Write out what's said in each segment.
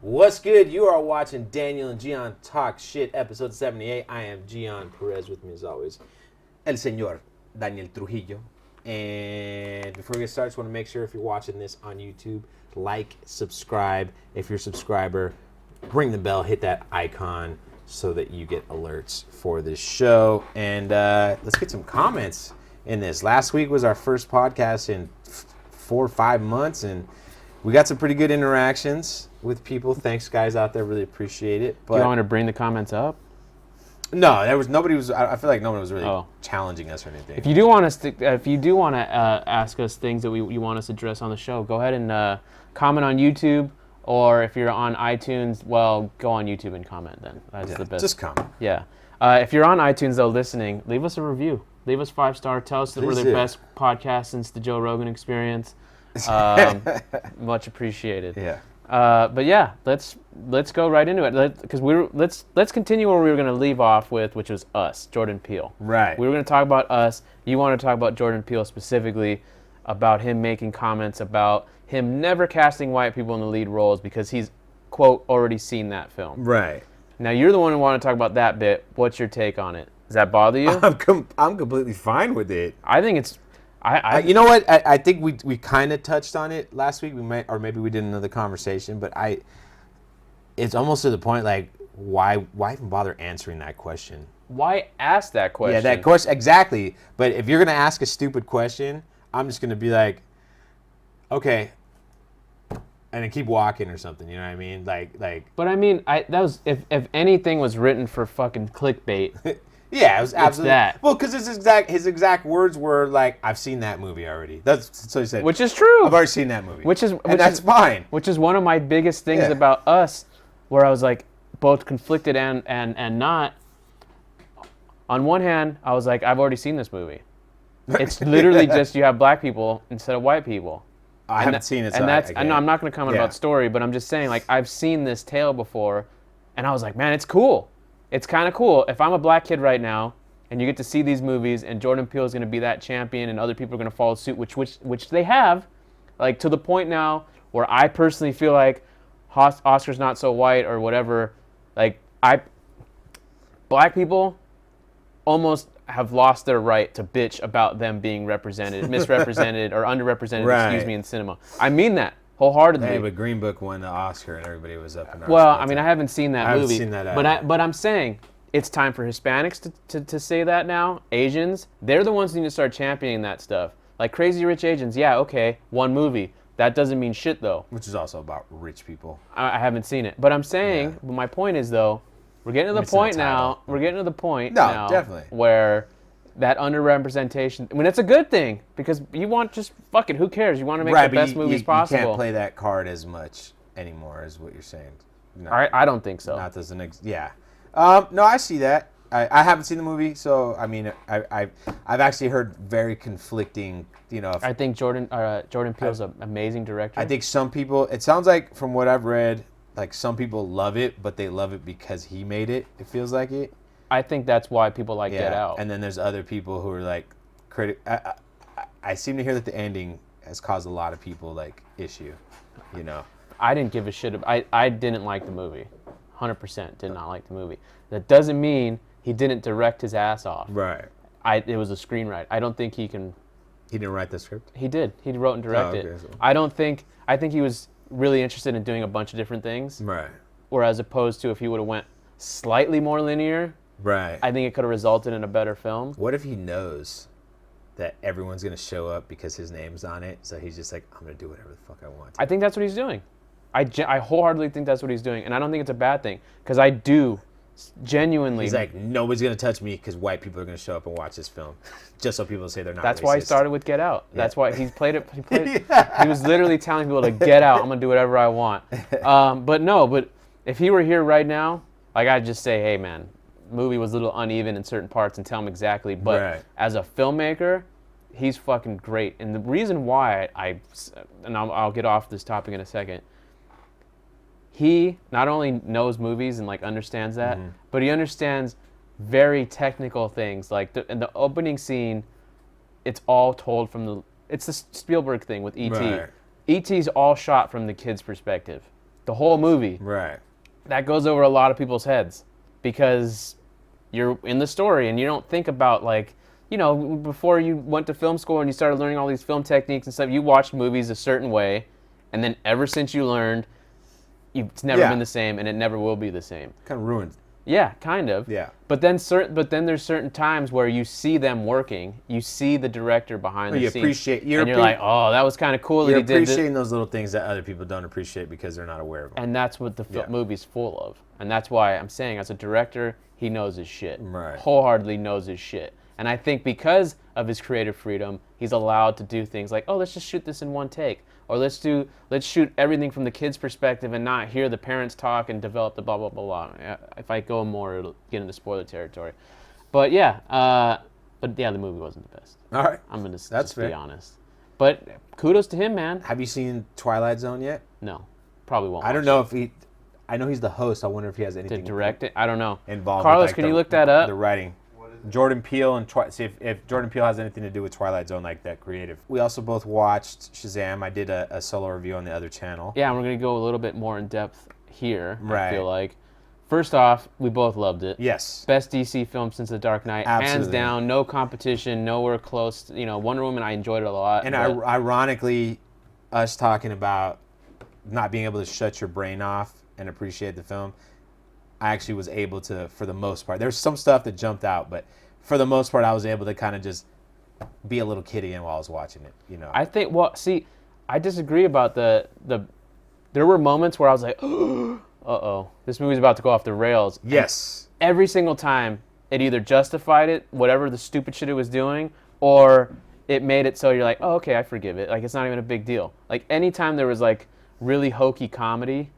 What's good? You are watching Daniel and Gian Talk Shit, episode 78. I am Gian Perez, with me as always, El Señor Daniel Trujillo. And before we get started, I just want to make sure if you're watching this on YouTube, like, subscribe. If you're a subscriber, ring the bell, hit that icon so that you get alerts for this show. And let's get some comments in this. Last week was our first podcast in 4 or 5 months, and we got some pretty good interactions with people. Thanks, guys out there. Really appreciate it. But do you want me to bring the comments up? No, nobody was. I feel like no one was really challenging us or anything. If you do want us to, ask us things that you want us to address on the show, go ahead and comment on YouTube. Or if you're on iTunes, well, go on YouTube and comment then. That's the best. Just comment. Yeah. If you're on iTunes though, listening, leave us a review. Leave us 5-star. Tell us that we're the best podcast since the Joe Rogan Experience. Much appreciated. Yeah. But yeah, let's go right into it. Because let's continue where we were going to leave off with, which was Us, Jordan Peele. Right. We were going to talk about Us. You want to talk about Jordan Peele specifically, about him making comments about him never casting white people in the lead roles because he's, quote, already seen that film. Right. Now you're the one who want to talk about that bit. What's your take on it? Does that bother you? I'm completely fine with it. I think it's. You know what? I think we kind of touched on it last week. We might, or maybe we did another conversation. But it's almost to the point like, why even bother answering that question? Why ask that question? Yeah, that question exactly. But if you're gonna ask a stupid question, I'm just gonna be like, okay, and then keep walking or something. You know what I mean? Like. But I mean, that was if anything was written for fucking clickbait. Yeah, it was absolutely that. Well, because his exact words were like, "I've seen that movie already." That's so he said. Which is true. I've already seen that movie. That's fine. Which is one of my biggest things about Us, where I was like both conflicted and not. On one hand, I was like, I've already seen this movie. It's literally just you have black people instead of white people. I haven't seen it, so I know I'm not going to comment about story, but I'm just saying like I've seen this tale before, and I was like, man, it's cool. It's kind of cool. If I'm a black kid right now, and you get to see these movies, and Jordan Peele is going to be that champion, and other people are going to follow suit, which they have, like to the point now where I personally feel like Oscar's not so white or whatever. Like black people almost have lost their right to bitch about them being misrepresented, or underrepresented. Right. Excuse me, in cinema. I mean that wholeheartedly. Hey, but Green Book won the Oscar, and everybody was up in arms. Well, I mean, I haven't seen that movie. I haven't seen that either. But I'm saying it's time for Hispanics to say that now. Asians, they're the ones who need to start championing that stuff. Like Crazy Rich Asians, yeah, okay, one movie. That doesn't mean shit, though. Which is also about rich people. I haven't seen it. But I'm saying, but my point is, though, we're getting to the point now. We're getting to the point now definitely. Where that underrepresentation, I mean, it's a good thing because you want just, fuck it, who cares? You want to make the best movies possible. You can't play that card as much anymore, is what you're saying. No, I don't think so. Not as no, I see that. I haven't seen the movie, so I mean, I've actually heard very conflicting. I think Jordan Peele's an amazing director. I think some people. It sounds like from what I've read, like some people love it, but they love it because he made it. It feels like it. I think that's why people like Get Out. And then there's other people who are like I seem to hear that the ending has caused a lot of people like issue. I didn't give a shit. I didn't like the movie. 100% did not like the movie. That doesn't mean he didn't direct his ass off. Right. It was a screenwrite. I don't think he can. He didn't write the script? He did. He wrote and directed. Okay, so. I think he was really interested in doing a bunch of different things. Right. Whereas opposed to if he would have went slightly more linear. Right. I think it could have resulted in a better film. What if he knows that everyone's going to show up because his name's on it, so he's just like, I'm going to do whatever the fuck I want to. I think that's what he's doing. I wholeheartedly think that's what he's doing, and I don't think it's a bad thing, because I do genuinely. He's like, nobody's going to touch me because white people are going to show up and watch this film, just so people say they're not That's racist. why he started with Get Out. Yeah. That's why he played it. Yeah. He was literally telling people to get out. I'm going to do whatever I want. But if he were here right now, like I'd just say, hey, man, movie was a little uneven in certain parts and tell him exactly. But as a filmmaker, he's fucking great. And the reason why I'll get off this topic in a second. He not only knows movies and like understands that, but he understands very technical things. Like in the opening scene, it's all told from it's the Spielberg thing with E.T. Right. E.T.'s all shot from the kid's perspective. the whole movie. Right. That goes over a lot of people's heads because you're in the story and you don't think about like, you know, before you went to film school and you started learning all these film techniques and stuff, you watched movies a certain way, and then ever since you learned, it's never been the same, and it never will be the same. Kind of ruined. Yeah, kind of. Yeah. But then there's certain times where you see them working, you see the director behind the scenes, and you're like, oh, that was kind of cool that he did this. You're appreciating those little things that other people don't appreciate because they're not aware of them. And that's what the movie's full of. And that's why I'm saying, as a director, he knows his shit. Right. Wholeheartedly knows his shit. And I think because of his creative freedom, he's allowed to do things like, oh, let's just shoot this in one take. Or let's shoot everything from the kid's perspective and not hear the parents talk and develop the blah, blah, blah, blah. If I go more, it'll get into spoiler territory. But yeah, the movie wasn't the best. All right. I'm going to be honest. But kudos to him, man. Have you seen Twilight Zone yet? No. Probably won't. I don't know if I know he's the host. I wonder if he has anything to direct it. I don't know. Involved. Carlos, with, like, can you look that up? The writing. Jordan Peele and see if Jordan Peele has anything to do with Twilight Zone, like that creative. We also both watched Shazam. I did a solo review on the other channel. Yeah, and we're going to go a little bit more in depth here, right. I feel like. First off, we both loved it. Yes. Best DC film since The Dark Knight. Absolutely. Hands down, no competition, nowhere close. You know, Wonder Woman, I enjoyed it a lot. And ironically, us talking about not being able to shut your brain off and appreciate the film, I actually was able to, for the most part. There's some stuff that jumped out, but for the most part, I was able to kind of just be a little kid again while I was watching it. You know. I think. Well, see, I disagree about the. There were moments where I was like, uh-oh, this movie's about to go off the rails. Yes. And every single time, it either justified it, whatever the stupid shit it was doing, or it made it so you're like, oh, okay, I forgive it. Like, it's not even a big deal. Like, anytime there was like really hokey comedy,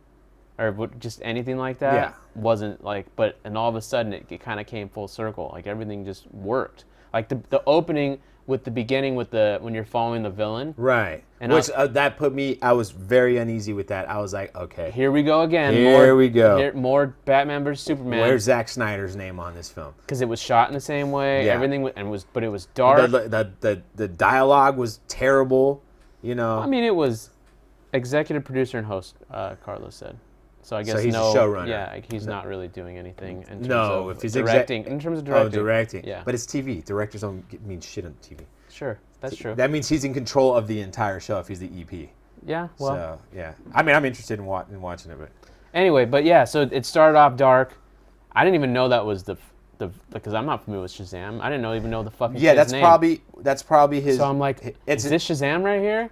or just anything like that, wasn't like, and all of a sudden it kind of came full circle. Like, everything just worked. Like the opening with the beginning with when you're following the villain. Right. And which that put me, I was very uneasy with that. I was like, okay. Here we go again. Here we go. More Batman vs. Superman. Where's Zack Snyder's name on this film? Because it was shot in the same way. Yeah. Everything but it was dark. The dialogue was terrible, you know. I mean, it was executive producer and host, Carlos said. So I guess he's a showrunner. Yeah, he's not really doing anything in terms of if he's directing. In terms of directing. Oh, directing. Yeah. But it's TV. Directors don't mean shit on TV. Sure, that's true. That means he's in control of the entire show if he's the EP. Yeah, well. So, yeah. I mean, I'm interested in watching it, but. Anyway, but yeah, so it started off dark. I didn't even know that was because I'm not familiar with Shazam. I didn't even know the fucking kid's name. That's probably his. So I'm like, is this Shazam right here?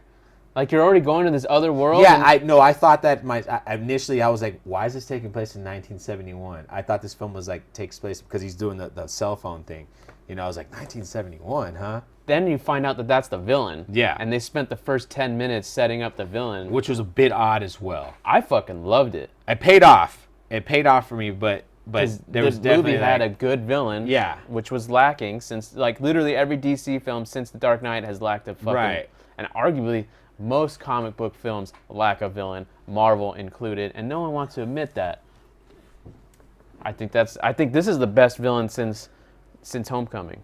Like, you're already going to this other world? Yeah, I thought that initially I was like, why is this taking place in 1971? I thought this film was like takes place because he's doing the cell phone thing. You know, I was like, 1971, huh? Then you find out that that's the villain. Yeah. And they spent the first 10 minutes setting up the villain. Which was a bit odd as well. I fucking loved it. It paid off. It paid off for me, but there was the movie had a good villain. Yeah. Which was lacking since, like, literally every DC film since The Dark Knight has lacked a fucking... Right. And arguably, most comic book films lack a villain, Marvel included, and no one wants to admit that. I think this is the best villain since Homecoming.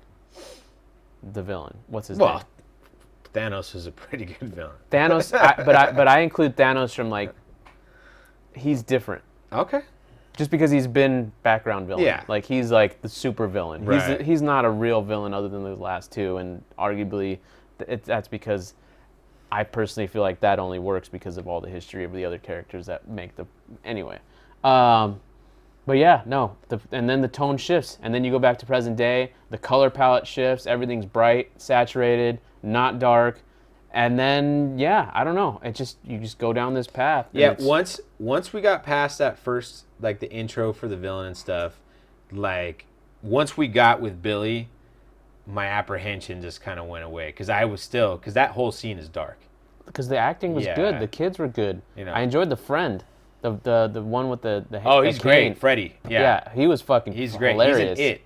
The villain. What's his name? Thanos is a pretty good villain. Thanos, but I include Thanos from, like, he's different. Okay. Just because he's been background villain. Yeah. Like, he's like the super villain. Right. He's not a real villain other than the last two, and arguably that's because I personally feel like that only works because of all the history of the other characters that make the... Anyway. But yeah, no. And then the tone shifts. And then you go back to present day. The color palette shifts. Everything's bright, saturated, not dark. And then, yeah, I don't know. You just go down this path. Yeah, once we got past that first, like, the intro for the villain and stuff, like, once we got with Billy, my apprehension just kind of went away. Because that whole scene is dark. Because the acting was good. The kids were good. You know. I enjoyed the friend. The one with the oh, he's great. Freddie. Yeah. Yeah, he was fucking hilarious.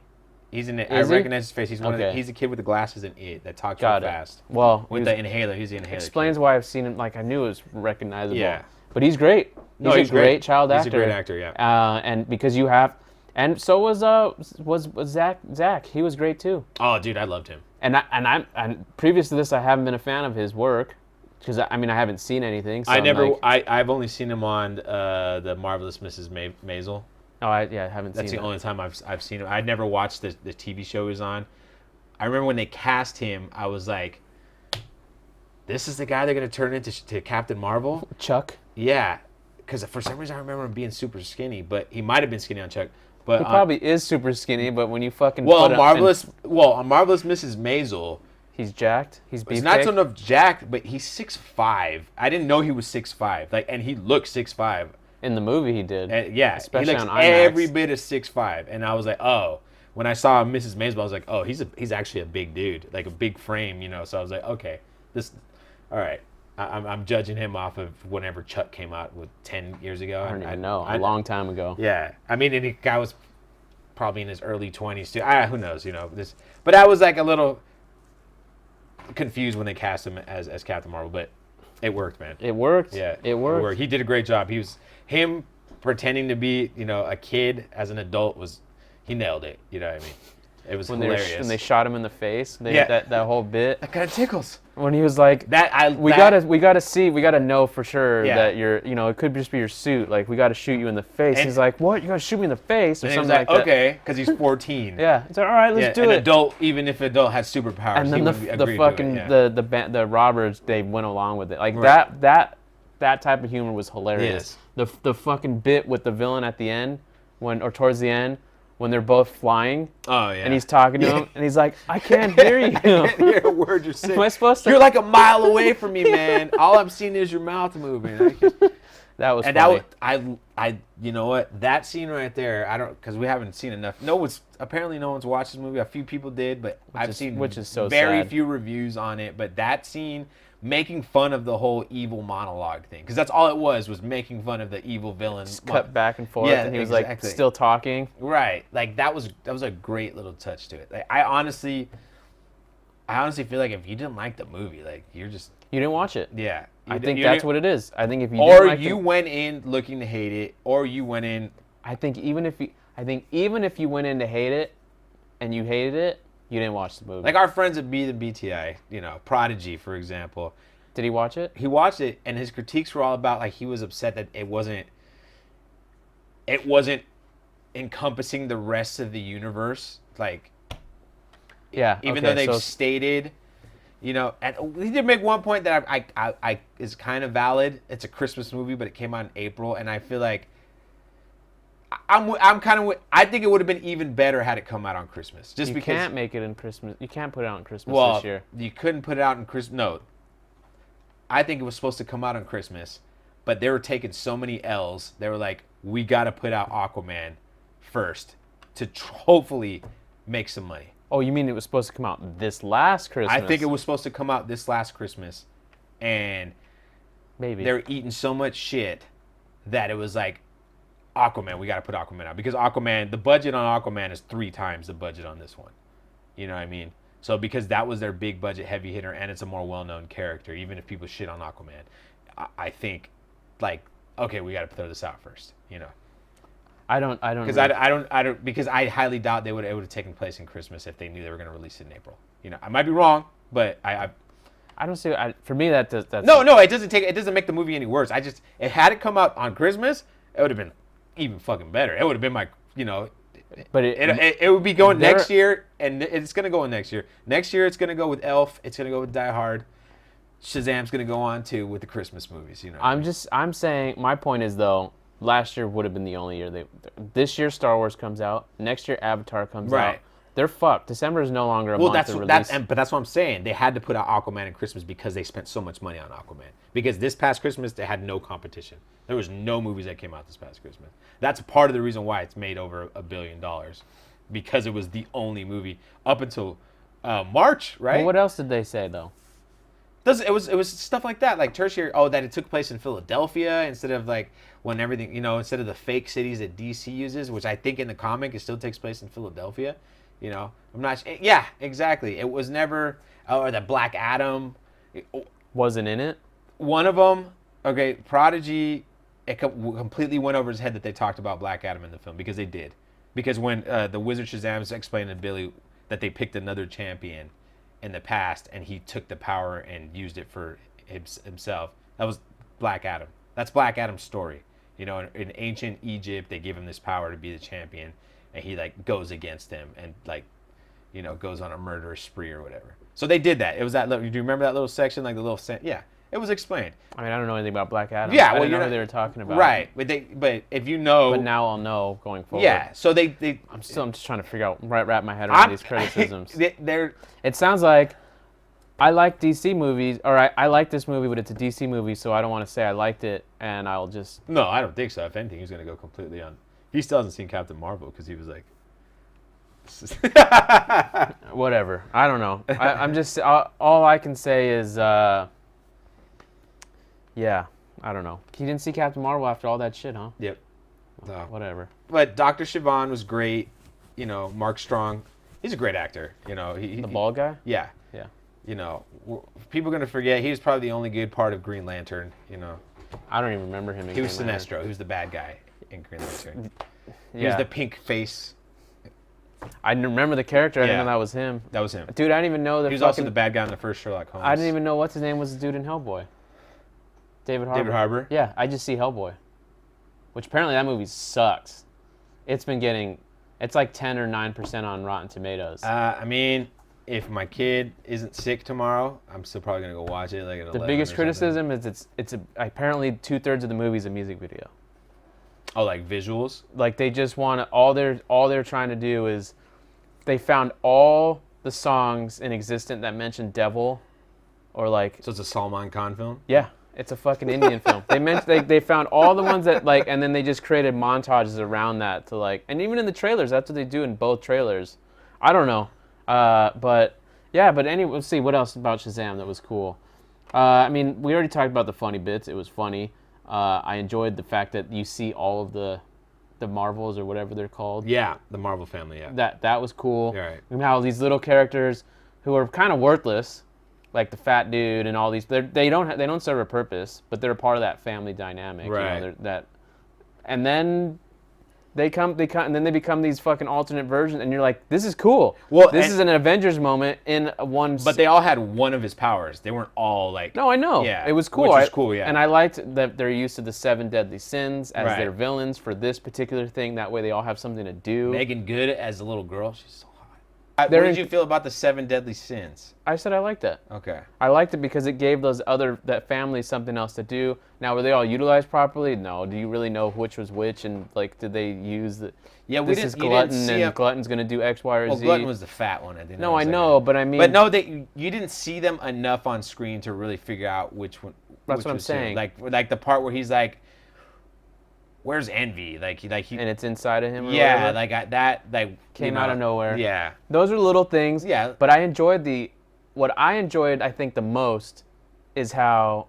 He's in It. I recognize his face. He's he's a kid with the glasses in It that talks real fast. Well, with the inhaler. He's the inhaler. Explains why I've seen him. Like, I knew it was recognizable. Yeah. But he's great. He's a great child actor. He's a great actor, yeah. And because you have... And so was Zach. He was great, too. Oh, dude, I loved him. And previous to this, I haven't been a fan of his work. Because I mean, I haven't seen anything. So I've only seen him on the Marvelous Mrs. Maisel. Oh, I haven't seen. That's the only time I've seen him. I'd never watched the TV show he was on. I remember when they cast him, I was like, "This is the guy they're gonna turn into Captain Marvel." Chuck. Yeah, because for some reason I remember him being super skinny, but he might have been skinny on Chuck. But He probably is super skinny, but when you fucking on Marvelous Mrs. Maisel, he's jacked. He's beefcake. He's not so enough jacked, but he's 6'5". I didn't know he was 6'5". And he looked 6'5". In the movie, he did. And yeah, especially he looks on IMAX. every bit of 6'5". And I was like, oh. When I saw Mrs. Maisel, I was like, oh, he's actually a big dude, like a big frame, So I was like, okay, all right. I'm judging him off of whenever Chuck came out 10 years ago. I don't even know. A long time ago. Yeah, I mean, and the guy was probably in his early 20s too. Who knows, But I was like a little confused when they cast him as Captain Marvel, but it worked, man. It worked. Yeah, it worked. He did a great job. Him pretending to be, a kid as an adult he nailed it. You know what I mean? It was hilarious. When they shot him in the face, that whole bit. That kind of tickles. When he was like, we gotta know for sure that you're, it could just be your suit. Like, we gotta shoot you in the face. And he's like, what? You gotta shoot me in the face or something like that? Okay, because he's 14. Yeah, it's like, all right, let's do it. Adult, even if adult has superpowers, and then the robbers, they went along with it. Like that type of humor was hilarious. Yes. The fucking bit with the villain at the end, towards the end, when they're both flying. Oh, yeah. And he's talking to him, and he's like, I can't hear you. I can't hear a word you're saying. Am I supposed to? You're like a mile away from me, man. All I'm seeing is your mouth moving. That was funny. You know what? That scene right there, because we haven't seen enough. Apparently no one's watched this movie. A few people did, but I've seen very few reviews on it. But that scene, making fun of the whole evil monologue thing, because that's all it was making fun of the evil villain. Just cut back and forth, and he was like still talking. Right, like that was a great little touch to it. Like, I honestly feel like if you didn't like the movie, like you didn't watch it. Yeah, I think that's what it is. I think if you went in looking to hate it, or you went in. I think even if you went in to hate it, and you hated it, you didn't watch the movie. Like our friends at the BTI, Prodigy, for example. Did he watch it? He watched it, and his critiques were all about, like, he was upset that it wasn't encompassing the rest of the universe. Like, yeah, even though they've stated, and he did make one point that I is kind of valid. It's a Christmas movie, but it came out in April, and I feel like I think it would have been even better had it come out on Christmas. Just because you can't make it in Christmas. You can't put it out on Christmas this year. You couldn't put it out in Christmas. No. I think it was supposed to come out on Christmas, but they were taking so many L's. They were like, we got to put out Aquaman first to hopefully make some money. Oh, you mean it was supposed to come out this last Christmas? I think it was supposed to come out this last Christmas, and maybe they're eating so much shit that it was like, Aquaman, we got to put Aquaman out, because the budget on Aquaman is 3 times the budget on this one. You know what I mean? So because that was their big budget heavy hitter, and it's a more well-known character, even if people shit on Aquaman, I think, like, okay, we got to throw this out first. I don't because I highly doubt it would have taken place in Christmas if they knew they were going to release it in April. I might be wrong, but I don't see. For me, that's no. It doesn't make the movie any worse. Had it come out on Christmas, it would have been even fucking better. It would have been my, but it would be going next year, and it's gonna go in next year. Next year, it's gonna go with Elf. It's gonna go with Die Hard. Shazam's gonna go on too with the Christmas movies. I'm saying my point is, though, last year would have been the only year this year Star Wars comes out. Next year Avatar comes out. They're fucked. December is no longer a month to release. But that's what I'm saying. They had to put out Aquaman in Christmas because they spent so much money on Aquaman. Because this past Christmas, they had no competition. There was no movies that came out this past Christmas. That's part of the reason why it's made over $1 billion. Because it was the only movie up until March, right? Well, what else did they say, though? It was stuff like that, like tertiary. Oh, that it took place in Philadelphia instead of like when everything, instead of the fake cities that DC uses, which I think in the comic it still takes place in Philadelphia. I'm not. Yeah, exactly. It was never. Or the Black Adam wasn't in it. One of them. Okay, Prodigy. It completely went over his head that they talked about Black Adam in the film, because they did. Because when the Wizard Shazam explained to Billy that they picked another champion in the past, and he took the power and used it for himself. That was Black Adam. That's Black Adam's story. You know, in ancient Egypt, they give him this power to be the champion, and he like goes against him and like, you know, goes on a murderous spree or whatever. So they did that. It was that. Do you remember that little section, like the little? Yeah, it was explained. I mean, I don't know anything about Black Adam. Yeah, I didn't know who they were talking about. Right, but if you know, but now I'll know going forward. Yeah. So they I'm just trying to figure out, wrap my head around these criticisms. They're. It sounds like I like DC movies, or I like this movie, but it's a DC movie, so I don't want to say I liked it, and I'll just. No, I don't think so. If anything, he's gonna go completely on. He still hasn't seen Captain Marvel because he was like. Whatever. I don't know. I'm just all I can say is yeah, I don't know. He didn't see Captain Marvel after all that shit, huh? Yep. No. Whatever. But Dr. Siobhan was great. You know, Mark Strong, he's a great actor. You know, the bald guy. Yeah. Yeah. You know, people are gonna forget he was probably the only good part of Green Lantern. You know. I don't even remember him. He was Sinestro. He was the bad guy in Green Lantern. Yeah. He was the pink face. I didn't remember the character. I didn't know that was him. That was him. Dude, I didn't even know that. He was also the bad guy in the first Sherlock Holmes. I didn't even know what's his name was the dude in Hellboy. David Harbour. David Harbour? Yeah, I just see Hellboy. Which apparently that movie sucks. It's been getting, it's like 10 or 9% on Rotten Tomatoes. I mean, if my kid isn't sick tomorrow, I'm still probably going to go watch it. Like at 11 the biggest or criticism something. is apparently 2/3 of the movie is a music video. Oh, like visuals? Like they just want to, all they're trying to do is, they found all the songs in existence that mention devil, or like. So it's a Salman Khan film? Yeah, it's a fucking Indian film. They found all the ones that like, and then they just created montages around that to like, and even in the trailers, that's what they do in both trailers. I don't know, but yeah, but anyway, let's see what else about Shazam that was cool. I mean, we already talked about the funny bits. It was funny. I enjoyed the fact that you see all of the Marvels or whatever they're called. Yeah, the Marvel family, yeah. That was cool. You're right. And how these little characters who are kind of worthless, like the fat dude and all these, they don't serve a purpose, but they're a part of that family dynamic. Right. You know, and then they become these fucking alternate versions, and you're like, this is cool. Well, this is an Avengers moment in one. But they all had one of his powers. They weren't all like. No, I know. Yeah, it was cool. Which was cool, yeah. And I liked that they're used to the 7 deadly sins as Right. their villains for this particular thing. That way, they all have something to do. Megan Good as a little girl. She's so hot. What did you feel about the 7 deadly sins? I said I liked that. Okay. I liked it because it gave that family something else to do. Now, were they all utilized properly? No. Do you really know which was which? And like, did they use the? Yeah, this is Glutton, and Glutton's gonna do X, Y, or Z. Well, Glutton was the fat one. No, I know, but I mean. But no, you didn't see them enough on screen to really figure out which one. That's what I'm saying. Like the part where he's like, "Where's Envy?" Like he. And it's inside of him. Or yeah, whatever. that came out of nowhere. Yeah. Those are little things. Yeah. But what I enjoyed, I think, the most is how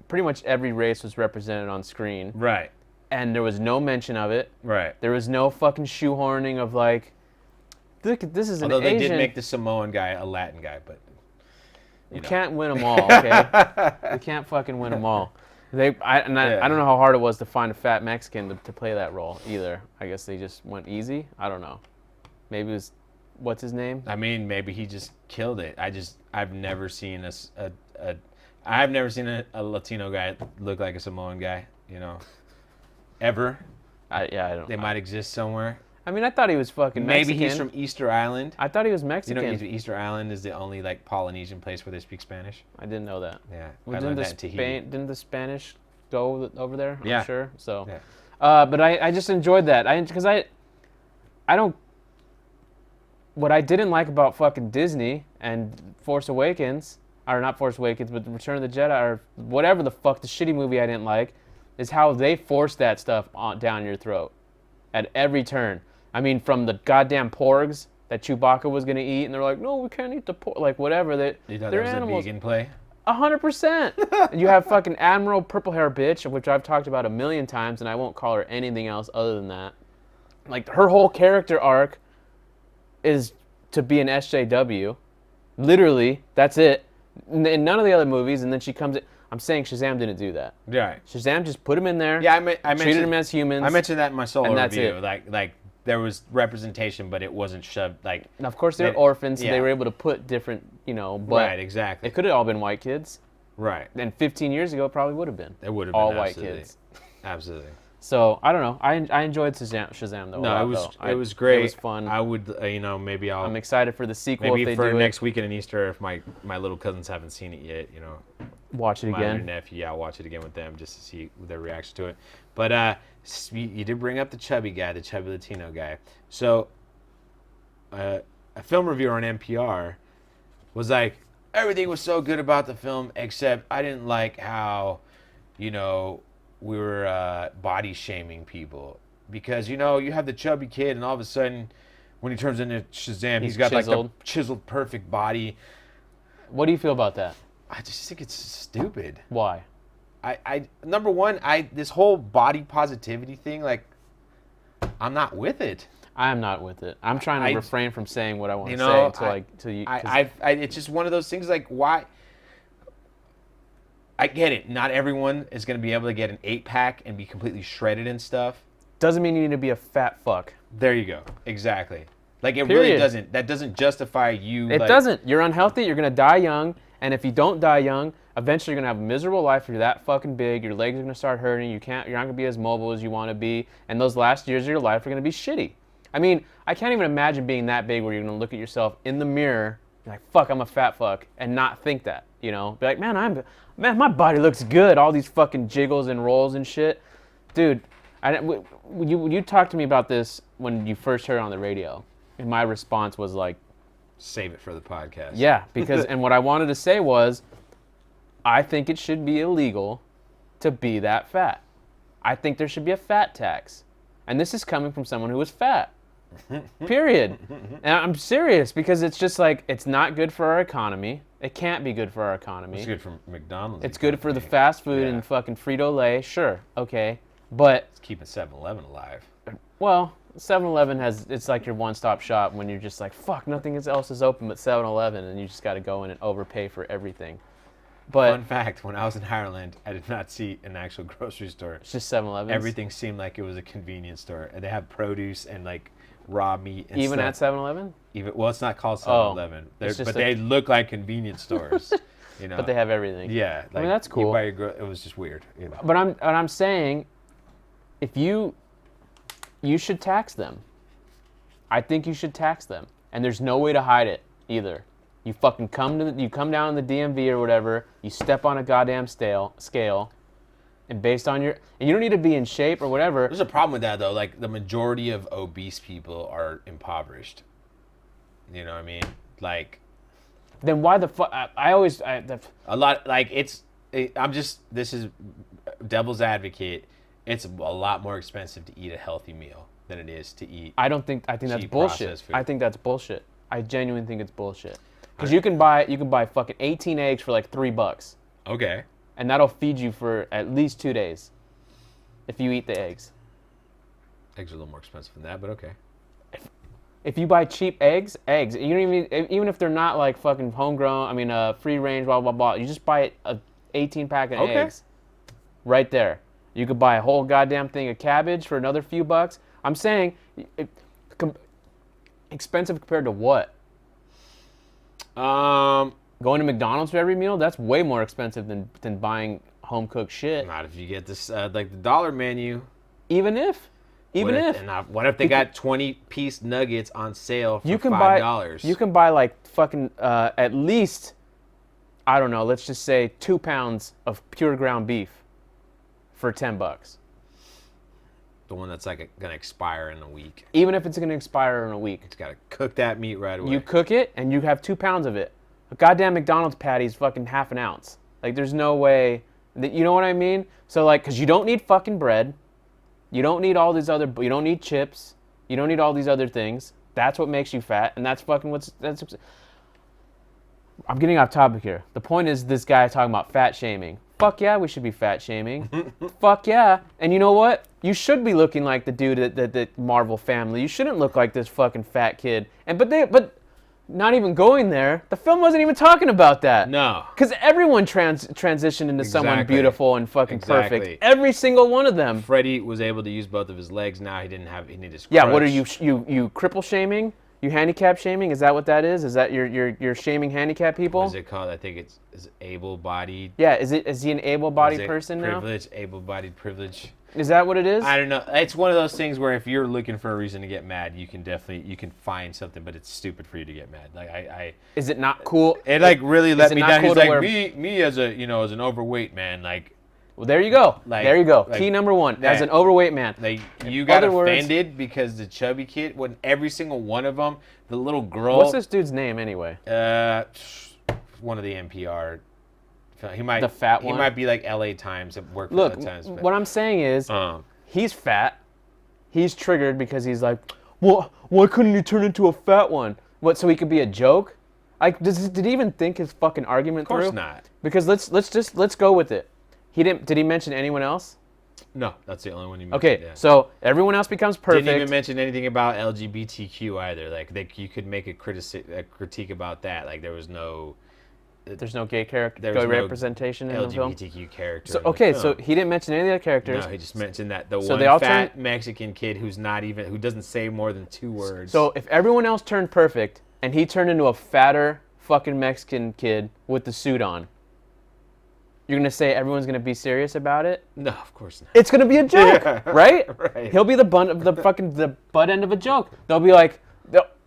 pretty much every race was represented on screen. Right. And there was no mention of it. Right. There was no fucking shoehorning of like, look, this is an Asian. Although they did make the Samoan guy a Latin guy, but you can't win them all, okay? You can't fucking win them all. I don't know how hard it was to find a fat Mexican to play that role either. I guess they just went easy. I don't know. Maybe it was, what's his name? I mean, maybe he just killed it. I've never seen a Latino guy look like a Samoan guy. You know. Ever. I don't. They might exist somewhere. I mean, I thought he was fucking Mexican. Maybe he's from Easter Island. I thought he was Mexican. You know, Easter Island is the only like Polynesian place where they speak Spanish. I didn't know that. Yeah. Well, didn't the Spanish go over there? Yeah. I'm sure. So, yeah. But I just enjoyed that. Because I don't. What I didn't like about fucking Disney and Force Awakens, or not Force Awakens, but Return of the Jedi, or whatever the fuck, the shitty movie I didn't like, is how they force that stuff down your throat at every turn. I mean, from the goddamn porgs that Chewbacca was gonna eat, and they're like, no, we can't eat the porg, like whatever. You thought that was animals. A vegan play? 100%. You have fucking Admiral Purple Hair Bitch, which I've talked about a million times, and I won't call her anything else other than that. Like, her whole character arc is to be an SJW. Literally, that's it. In none of the other movies, and then she comes in. I'm saying Shazam didn't do that. Right. Shazam just put him in there. Yeah, I treated him as humans. I mentioned that in my solo review. It. Like there was representation, but it wasn't shoved. Like, and of course, they're orphans, so they were able to put different, but right, exactly. It could have all been white kids. Right. And 15 years ago, it probably would have been. It would have been all white kids. Absolutely. So I don't know. I enjoyed Shazam though. No, it was great. It was fun. I would, maybe I'm excited for the sequel. Maybe if they for do next weekend and Easter, if my little cousins haven't seen it yet, watch it again. My nephew, I'll watch it again with them just to see their reaction to it. But you did bring up the chubby Latino guy. So a film reviewer on NPR was like, everything was so good about the film, except I didn't like how, we were body shaming people. Because, you have the chubby kid, and all of a sudden, when he turns into Shazam, he's got chiseled. like the chiseled, perfect body. What do you feel about that? I just think it's stupid. Why? Number one, this whole body positivity thing, like, I'm not with it. I am not with it. I'm trying to refrain from saying what I want to say until you. It's just one of those things. Like, why? I get it. Not everyone is going to be able to get an 8-pack and be completely shredded and stuff. Doesn't mean you need to be a fat fuck. There you go. Exactly. Like, it really doesn't. That doesn't justify you. It doesn't. You're unhealthy. You're going to die young. And if you don't die young, eventually you're going to have a miserable life. You're that fucking big. Your legs are going to start hurting. You're not going to be as mobile as you want to be. And those last years of your life are going to be shitty. I mean, I can't even imagine being that big where you're going to look at yourself in the mirror, you're like, fuck, I'm a fat fuck, and not think that, Be like, man, my body looks good. All these fucking jiggles and rolls and shit. Dude, you talked to me about this when you first heard it on the radio, and my response was like, save it for the podcast. Yeah, because, and what I wanted to say was, I think it should be illegal to be that fat. I think there should be a fat tax. And this is coming from someone who was fat. Period. And I'm serious, because it's just like, it's not good for our economy. It can't be good for our economy. It's good for McDonald's. It's good for the fast food and fucking Frito-Lay. Sure, okay. But it's keeping 7-Eleven alive. Well, 7-Eleven it's like your one-stop shop when you're just like, fuck, nothing else is open but 7-Eleven, and you just got to go in and overpay for everything. But fun fact, when I was in Ireland, I did not see an actual grocery store. It's just 7-Eleven. Everything seemed like it was a convenience store. And they have produce and like raw meat and even stuff. At 7-Eleven? Well, it's not called 7-Eleven. But they look like convenience stores. But they have everything. Yeah. Like, I mean, that's cool. It was just weird. But I'm saying, if you should tax them. I think you should tax them. And there's no way to hide it either. You fucking come down to the DMV or whatever, you step on a goddamn scale, and based on and you don't need to be in shape or whatever. There's a problem with that though. Like, the majority of obese people are impoverished. You know what I mean? Like, then why the fuck? A lot, like, this is devil's advocate. It's a lot more expensive to eat a healthy meal than it is to eat. I think that's bullshit. Food. I think that's bullshit. I genuinely think it's bullshit. Because you can buy fucking 18 eggs for like $3. Okay. And that'll feed you for at least 2 days. If you eat the eggs. Eggs are a little more expensive than that, but okay. If you buy cheap eggs, you don't even if they're not like fucking homegrown, free range, blah blah blah. You just buy a 18-pack of eggs. Right there. You could buy a whole goddamn thing of cabbage for another few bucks. I'm saying, expensive compared to what? Going to McDonald's for every meal? That's way more expensive than buying home cooked shit. Not if you get this like the dollar menu. Even if. What if they got 20-piece nuggets on sale for $5? You can buy like fucking at least, I don't know, let's just say 2 pounds of pure ground beef for $10. The one that's like gonna expire in a week. Even if it's gonna expire in a week. It's gotta cook that meat right away. You cook it and you have 2 pounds of it. A goddamn McDonald's patty is fucking half an ounce. Like, there's no way that, you know what I mean? So like, cause you don't need fucking bread. You don't need all these you don't need chips. You don't need all these other things. That's what makes you fat, and that's fucking I'm getting off topic here. The point is, this guy talking about fat shaming. Fuck yeah, we should be fat shaming. Fuck yeah. And you know what? You should be looking like the dude at the Marvel family. You shouldn't look like this fucking fat kid. But not even going there. The film wasn't even talking about that. No. Because everyone transitioned into someone beautiful and fucking perfect. Every single one of them. Freddie was able to use both of his legs. Now he needed his crutch. Yeah, what are you cripple shaming? You handicap shaming? Is that what that is? Is that you're shaming handicap people? What is it called? I think it's able-bodied. Yeah, is he an able-bodied person now? Privilege, able-bodied privilege. Is that what it is? I don't know. It's one of those things where if you're looking for a reason to get mad, you can find something, but it's stupid for you to get mad. Like Is it not cool? It like really let me down. Cool He's like me as a as an overweight man, like. Well, there you go. There you go. Like, key number one, as an overweight man. Like you got offended because the chubby kid, when every single one of them, the little girl. What's this dude's name anyway? One of the NPR. He might. The fat one. He might be like LA Times at work. Look, LA Times, what I'm saying is, he's fat. He's triggered because he's like, well, why couldn't he turn into a fat one? What? So he could be a joke? Like, did he even think his fucking argument through? Of course not. Because let's go with it. He didn't. Did he mention anyone else? No, that's the only one he mentioned. Okay, yeah. So everyone else becomes perfect. Didn't even mention anything about LGBTQ either. Like, you could make a critique about that. Like, there's no gay character, gay representation in the film. LGBTQ character. So okay, so he didn't mention any of the other characters. No, he just mentioned that the one fat Mexican kid who doesn't say more than 2 words. So if everyone else turned perfect and he turned into a fatter fucking Mexican kid with the suit on, you're going to say everyone's going to be serious about it? No, of course not. It's going to be a joke, right? Right. He'll be the butt end of a joke. They'll be like,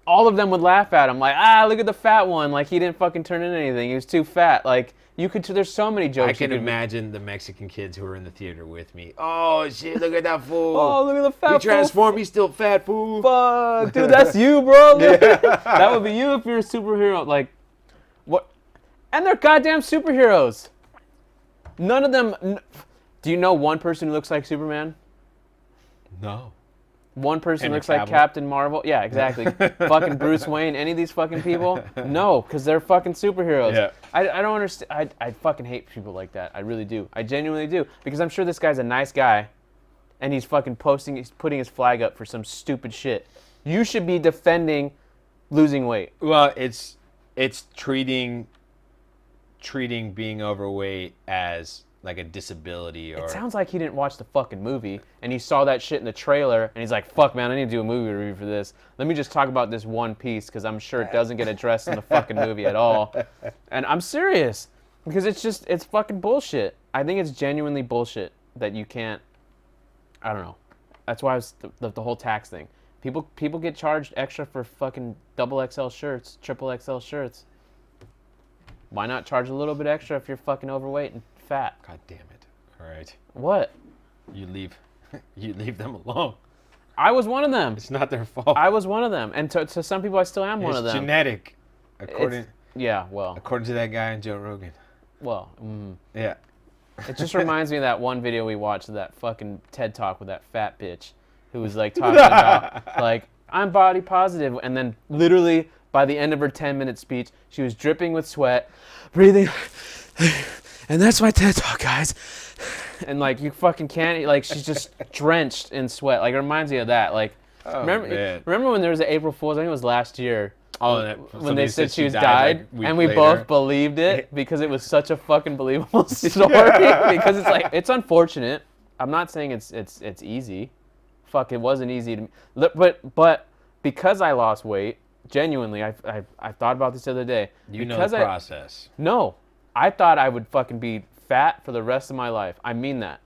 all of them would laugh at him, like, look at the fat one. Like, he didn't fucking turn into anything. He was too fat. Like, there's so many jokes. I can imagine the Mexican kids who were in the theater with me. Oh, shit, look at that fool. Oh, look at the fat fool. He transformed, he's still fat, fool. Fuck, dude, that's you, bro. That would be you if you're a superhero. Like, what? And they're goddamn superheroes. None of them. Do you know one person who looks like Superman? No. One person who looks like Captain Marvel? Yeah, exactly. Fucking Bruce Wayne. Any of these fucking people? No, because they're fucking superheroes. Yeah. I don't understand. I fucking hate people like that. I really do. I genuinely do. Because I'm sure this guy's a nice guy, and he's fucking he's putting his flag up for some stupid shit. You should be defending losing weight. Well, it's treating being overweight as like a disability. Or it sounds like he didn't watch the fucking movie and he saw that shit in the trailer and he's like, fuck man, I need to do a movie review for this. Let me just talk about this one piece because I'm sure it doesn't get addressed in the fucking movie at all. And I'm serious because it's fucking bullshit. I think it's genuinely bullshit that you can't, I don't know. That's why I was the whole tax thing. People get charged extra for fucking XXL shirts, XXL shirts. Why not charge a little bit extra if you're fucking overweight and fat? God damn it. All right. What? You leave them alone. I was one of them. It's not their fault. I was one of them. And to some people, I still am one of them. It's genetic. According to that guy on Joe Rogan. Well, yeah. It just reminds me of that one video we watched of that fucking TED Talk with that fat bitch who was like talking about, like, I'm body positive. And then literally by the end of her 10-minute speech, she was dripping with sweat, breathing, and that's my TED Talk, guys. And like, you fucking can't, like, she's just drenched in sweat. Like, it reminds me of that. Like, remember when there was an April Fool's, I think it was last year, when they said she died, like and we both believed it because it was such a fucking believable story. Because it's like, it's unfortunate. I'm not saying it's easy. Fuck, it wasn't easy to me. But because I lost weight, genuinely, I thought about this the other day. You know the process. No. I thought I would fucking be fat for the rest of my life. I mean that.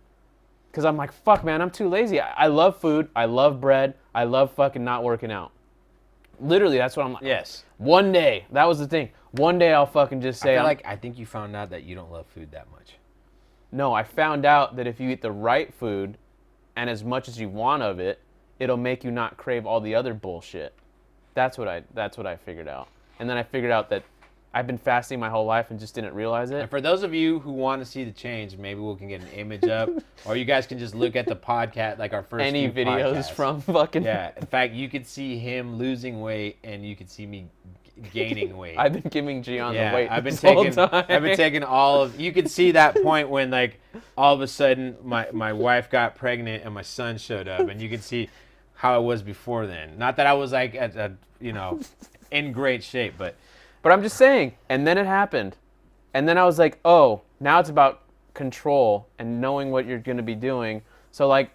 Because I'm like, fuck, man, I'm too lazy. I love food. I love bread. I love fucking not working out. Literally, that's what I'm like. Yes. One day. That was the thing. One day I'll fucking just say... I think you found out that you don't love food that much. No, I found out that if you eat the right food and as much as you want of it, it'll make you not crave all the other bullshit. That's what I figured out. And then I figured out that I've been fasting my whole life and just didn't realize it. And for those of you who want to see the change, maybe we can get an image up, or you guys can just look at the podcast, like our first any few videos podcasts. From fucking... Yeah, in fact, you could see him losing weight, and you could see me gaining weight. I've been giving Gian the weight I've been taking all of... You could see that point when, like, all of a sudden, my wife got pregnant and my son showed up, and you could see how it was before then. Not that I was, like, in great shape, but I'm just saying, and then it happened. And then I was like, oh, now it's about control and knowing what you're going to be doing. So, like,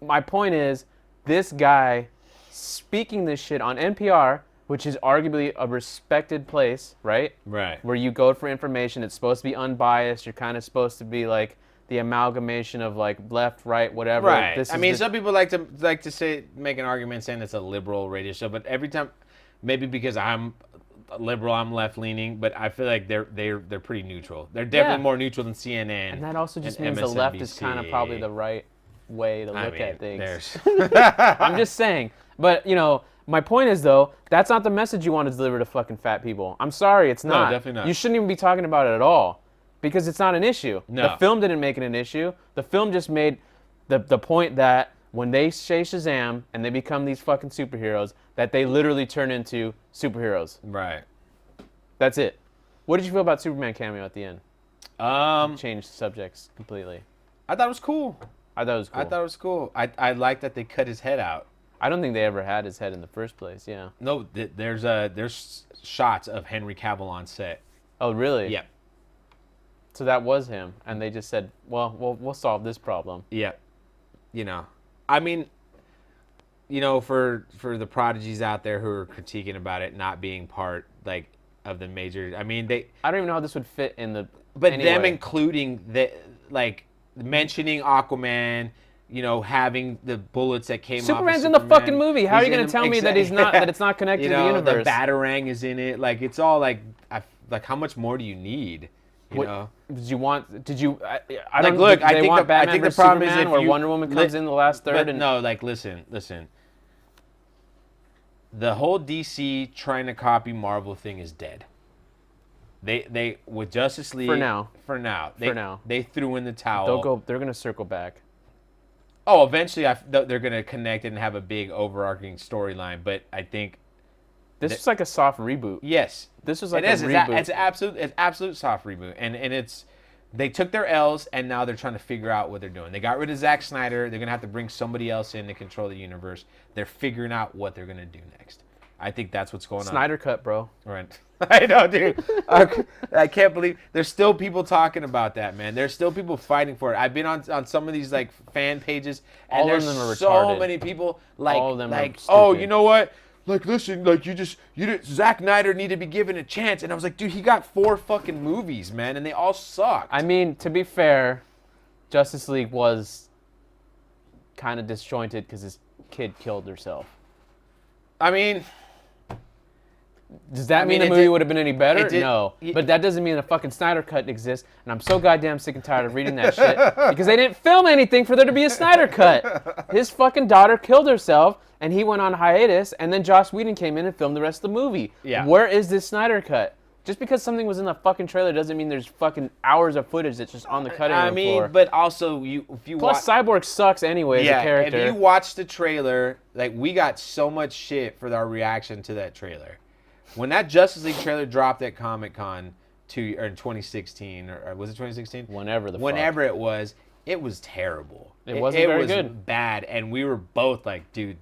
my point is, this guy speaking this shit on NPR, which is arguably a respected place, right? Right. Where you go for information. It's supposed to be unbiased. You're kind of supposed to be like the amalgamation of like left, right, whatever. Right. I mean, some people like to say, make an argument saying it's a liberal radio show, but every time, maybe because I'm liberal, I'm left leaning, but I feel like they're pretty neutral. They're definitely more neutral than CNN. And that also just means the left is kind of probably the right way to look at things. I'm just saying. But, you know, my point is, though, that's not the message you want to deliver to fucking fat people. I'm sorry, it's not. No, definitely not. You shouldn't even be talking about it at all because it's not an issue. No. The film didn't make it an issue. The film just made the point that when they say SHAZAM and they become these fucking superheroes, that they literally turn into superheroes. Right. That's it. What did you feel about Superman cameo at the end? Changed subjects completely. I thought it was cool. I thought it was cool. I like that they cut his head out. I don't think they ever had his head in the first place. Yeah. No, there's shots of Henry Cavill on set. Oh, really? Yeah. So that was him, and they just said, "Well, we'll solve this problem." Yeah. You know, I mean, you know, for the prodigies out there who are critiquing about it not being part like of the major, I mean, I don't even know how this would fit in the. But them including like mentioning Aquaman. You know, having the bullets that came Superman's off of in the fucking movie. How are you going to tell me that he's not? That it's not connected to the universe? The Batarang is in it. Like it's all like how much more do you need? You know? Did you want? Did you? I like, don't look. I think the problem is if where Wonder Woman comes in the last third. But no, like listen. The whole DC trying to copy Marvel thing is dead. They with Justice League for now they threw in the towel. They're gonna circle back. Oh, eventually they're going to connect it and have a big overarching storyline, but I think this was like a soft reboot. Yes. This was like a reboot. It's absolute soft reboot. And it's they took their L's and now they're trying to figure out what they're doing. They got rid of Zack Snyder. They're going to have to bring somebody else in to control the universe. They're figuring out what they're going to do next. I think that's what's going on. Snyder cut, bro. Right. I know, dude. I can't believe there's still people talking about that, man. There's still people fighting for it. I've been on some of these like fan pages, and there's so many people like, oh, you know what? Like, listen, like Zack Snyder need to be given a chance, and I was like, dude, he got 4 fucking movies, man, and they all sucked. I mean, to be fair, Justice League was kind of disjointed because his kid killed herself. I mean. Does that mean the movie would have been any better? No. But that doesn't mean a fucking Snyder cut exists, and I'm so goddamn sick and tired of reading that shit because they didn't film anything for there to be a Snyder cut. His fucking daughter killed herself, and he went on hiatus, and then Joss Whedon came in and filmed the rest of the movie. Yeah. Where is this Snyder cut? Just because something was in the fucking trailer doesn't mean there's fucking hours of footage that's just on the cutting room floor. But also, if you Plus, Cyborg sucks anyway as a character. If you watch the trailer, like, we got so much shit for our reaction to that trailer. When that Justice League trailer dropped at Comic-Con in 2016, or was it 2016? Whenever it was terrible. It wasn't very good. It was bad, and we were both like, dude,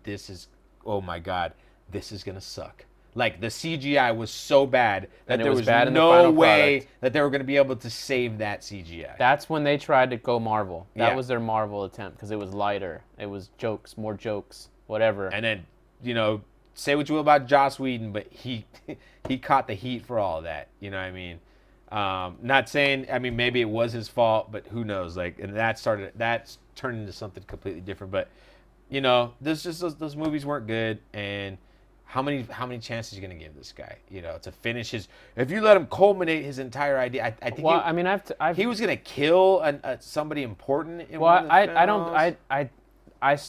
oh my God, this is going to suck. Like, the CGI was so bad that there was no way that they were going to be able to save that CGI. That's when they tried to go Marvel. That was their Marvel attempt, because it was lighter. It was jokes, more jokes, whatever. And then, you know, say what you will about Joss Whedon, but he caught the heat for all of that. You know what I mean? Not saying, I mean, maybe it was his fault, but who knows? Like, and that's turned into something completely different. But, you know, those movies weren't good. And how many chances are you going to give this guy? You know, to finish if you let him culminate his entire idea, I think. Well, he was going to kill somebody important. In well, one of the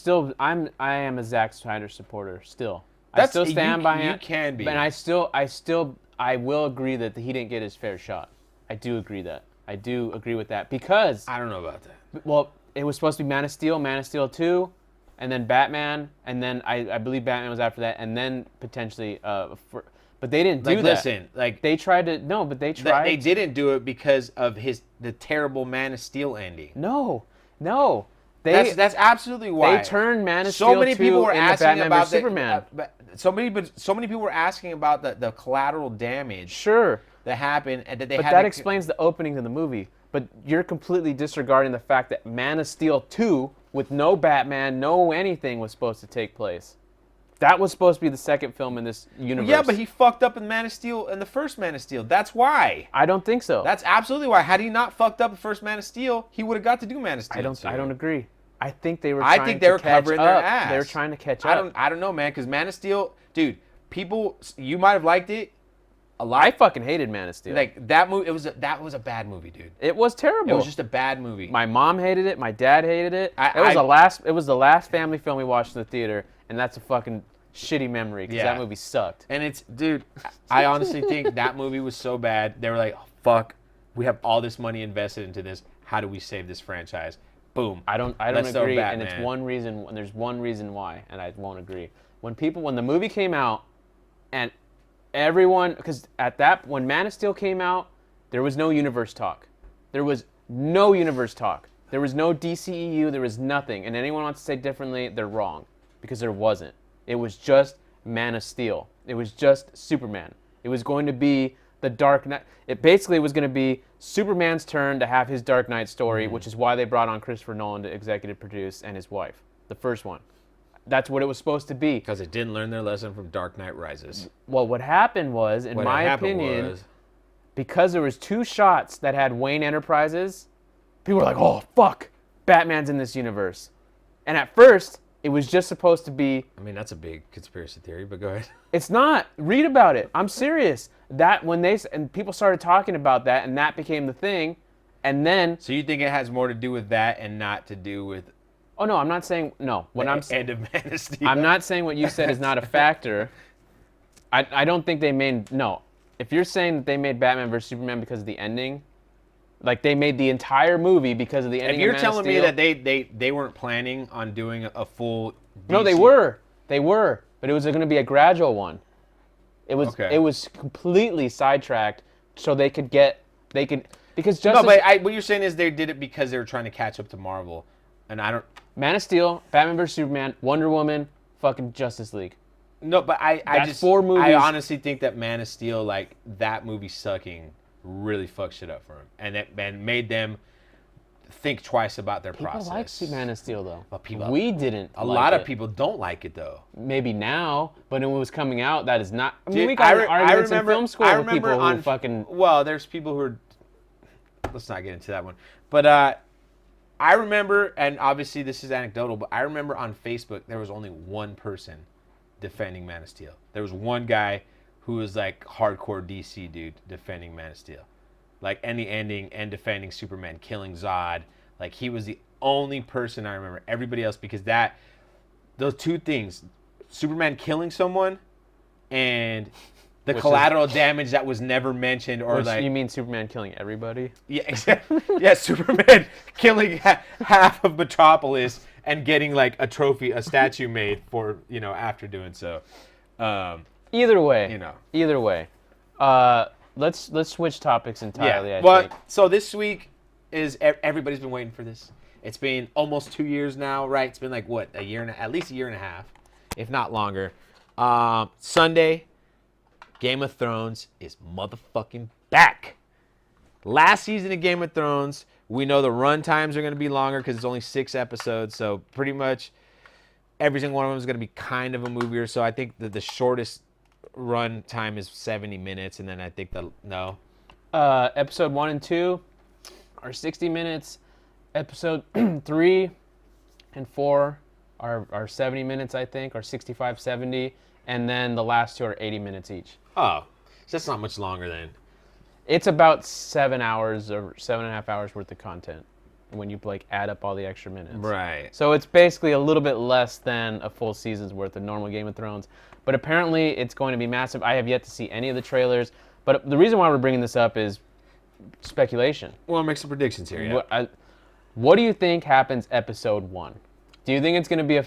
films. I am a Zack Snyder supporter still. I still stand by him. You can be. But I will agree that he didn't get his fair shot. I do agree with that because I don't know about that. Well, it was supposed to be Man of Steel 2, and then Batman, and then I believe Batman was after that, and then potentially but they didn't do that. Listen, like they tried to but they tried. They didn't do it because of the terrible Man of Steel ending. No. That's absolutely why they turned Man of Steel 2 into Batman vs Superman. So many people were asking about the collateral damage. That happened, and that explains the opening of the movie. But you're completely disregarding the fact that Man of Steel 2, with no Batman, no anything, was supposed to take place. That was supposed to be the second film in this universe. Yeah, but he fucked up in Man of Steel, in the first Man of Steel. That's why. I don't think so. That's absolutely why. Had he not fucked up the first Man of Steel, he would have got to do Man of Steel. I don't agree. I think they were. I think they were covering their ass. They were trying to catch up. I don't know, man. Because Man of Steel, dude, people, you might have liked it. A lot. I fucking hated Man of Steel. Like that movie, that was a bad movie, dude. It was terrible. It was just a bad movie. My mom hated it. My dad hated it. It was the last family film we watched in the theater, and that's a fucking shitty memory because that movie sucked. And it's, dude, I honestly think that movie was so bad. They were like, oh, fuck, we have all this money invested into this. How do we save this franchise? Boom. I don't agree, and it's one reason. And there's one reason why, and I won't agree. When the movie came out, and everyone, because when Man of Steel came out, there was no universe talk. There was no universe talk. There was no DCEU. There was nothing. And anyone wants to say differently, they're wrong, because there wasn't. It was just Man of Steel. It was just Superman. It was going to be the Dark Knight. It basically was going to be Superman's turn to have his Dark Knight story, which is why they brought on Christopher Nolan to executive produce, and his wife, the first one. That's what it was supposed to be. Because it didn't learn their lesson from Dark Knight Rises. Well, what happened was, in my opinion, because there was 2 shots that had Wayne Enterprises, people were like, oh, fuck, Batman's in this universe. And at first, it was just supposed to be... I mean, that's a big conspiracy theory, but go ahead. It's not. Read about it. I'm serious. And people started talking about that, and that became the thing, and then... So you think it has more to do with that and not to do with... Oh, no, I'm not saying... No. End of Man of Steel. I'm not saying what you said is not a factor. I don't think they made... No. If you're saying that they made Batman vs. Superman because of the ending, like they made the entire movie because of the ending of Man of Steel... If you're telling me that they weren't planning on doing a full... DC... No, they were. They were. But it was going to be a gradual one. It was completely sidetracked so they could... Because Justice... No, but what you're saying is they did it because they were trying to catch up to Marvel. And I don't... Man of Steel, Batman vs. Superman, Wonder Woman, fucking Justice League. No, but I just... 4 movies. I honestly think that Man of Steel, like, that movie sucking really fucked shit up for him. And made them think twice about their process. People like Man of Steel, though. But we didn't A lot of people don't like it, though. Maybe now, but when it was coming out, that is not... I mean, Dude, we got arguments in film school with people who fucking... Well, there's people who are... Let's not get into that one. But, I remember, and obviously this is anecdotal, but I remember on Facebook there was only one person defending Man of Steel. There was one guy who was like hardcore DC dude defending Man of Steel. Like, and the ending and defending Superman killing Zod. Like, he was the only person I remember. Everybody else, because those 2 things, Superman killing someone and the collateral damage that was never mentioned, or like... You mean Superman killing everybody? Yeah, exactly. Yeah, Superman killing half of Metropolis and getting like a statue made for, after doing so. Either way. Either way. Let's switch topics entirely, I think. So this week is... Everybody's been waiting for this. It's been almost 2 years now, right? It's been like, what, at least a year and a half, if not longer. Sunday... Game of Thrones is motherfucking back. Last season of Game of Thrones, we know the run times are going to be longer because it's only 6 episodes. So pretty much every single one of them is going to be kind of a movie or so. I think that the shortest run time is 70 minutes. And then I think episode 1 and 2 are 60 minutes. Episode 3 and 4 are 70 minutes, I think, or 65, 70. And then the last 2 are 80 minutes each. Oh, so that's not much longer then. It's about 7 hours or 7.5 hours worth of content when you add up all the extra minutes. Right. So it's basically a little bit less than a full season's worth of normal Game of Thrones. But apparently it's going to be massive. I have yet to see any of the trailers. But the reason why we're bringing this up is speculation. Well, make some predictions here. Yeah. What do you think happens episode 1? Do you think it's going to be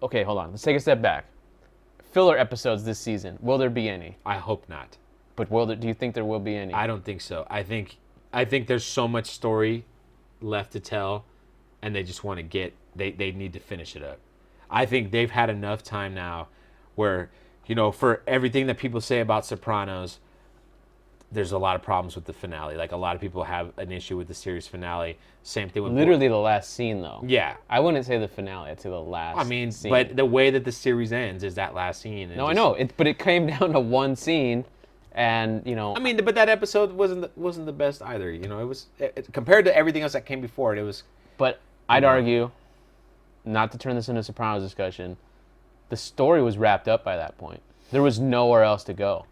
Okay, hold on. Let's take a step back. Filler episodes this season. Will there be any? I hope not. But do you think there will be any? I don't think so. I think there's so much story left to tell, and they just want to get... They need to finish it up. I think they've had enough time now where, for everything that people say about Sopranos, there's a lot of problems with the finale. Like, a lot of people have an issue with the series finale. Same thing with literally the last scene, though. Yeah. I wouldn't say the finale. I'd say the last scene. But the way that the series ends is that last scene. No, I know. But it came down to one scene, and, you know... but that episode wasn't the best either. You know, it was... compared to everything else that came before it, it was... But I'd argue, not to turn this into a Sopranos discussion, the story was wrapped up by that point. There was nowhere else to go.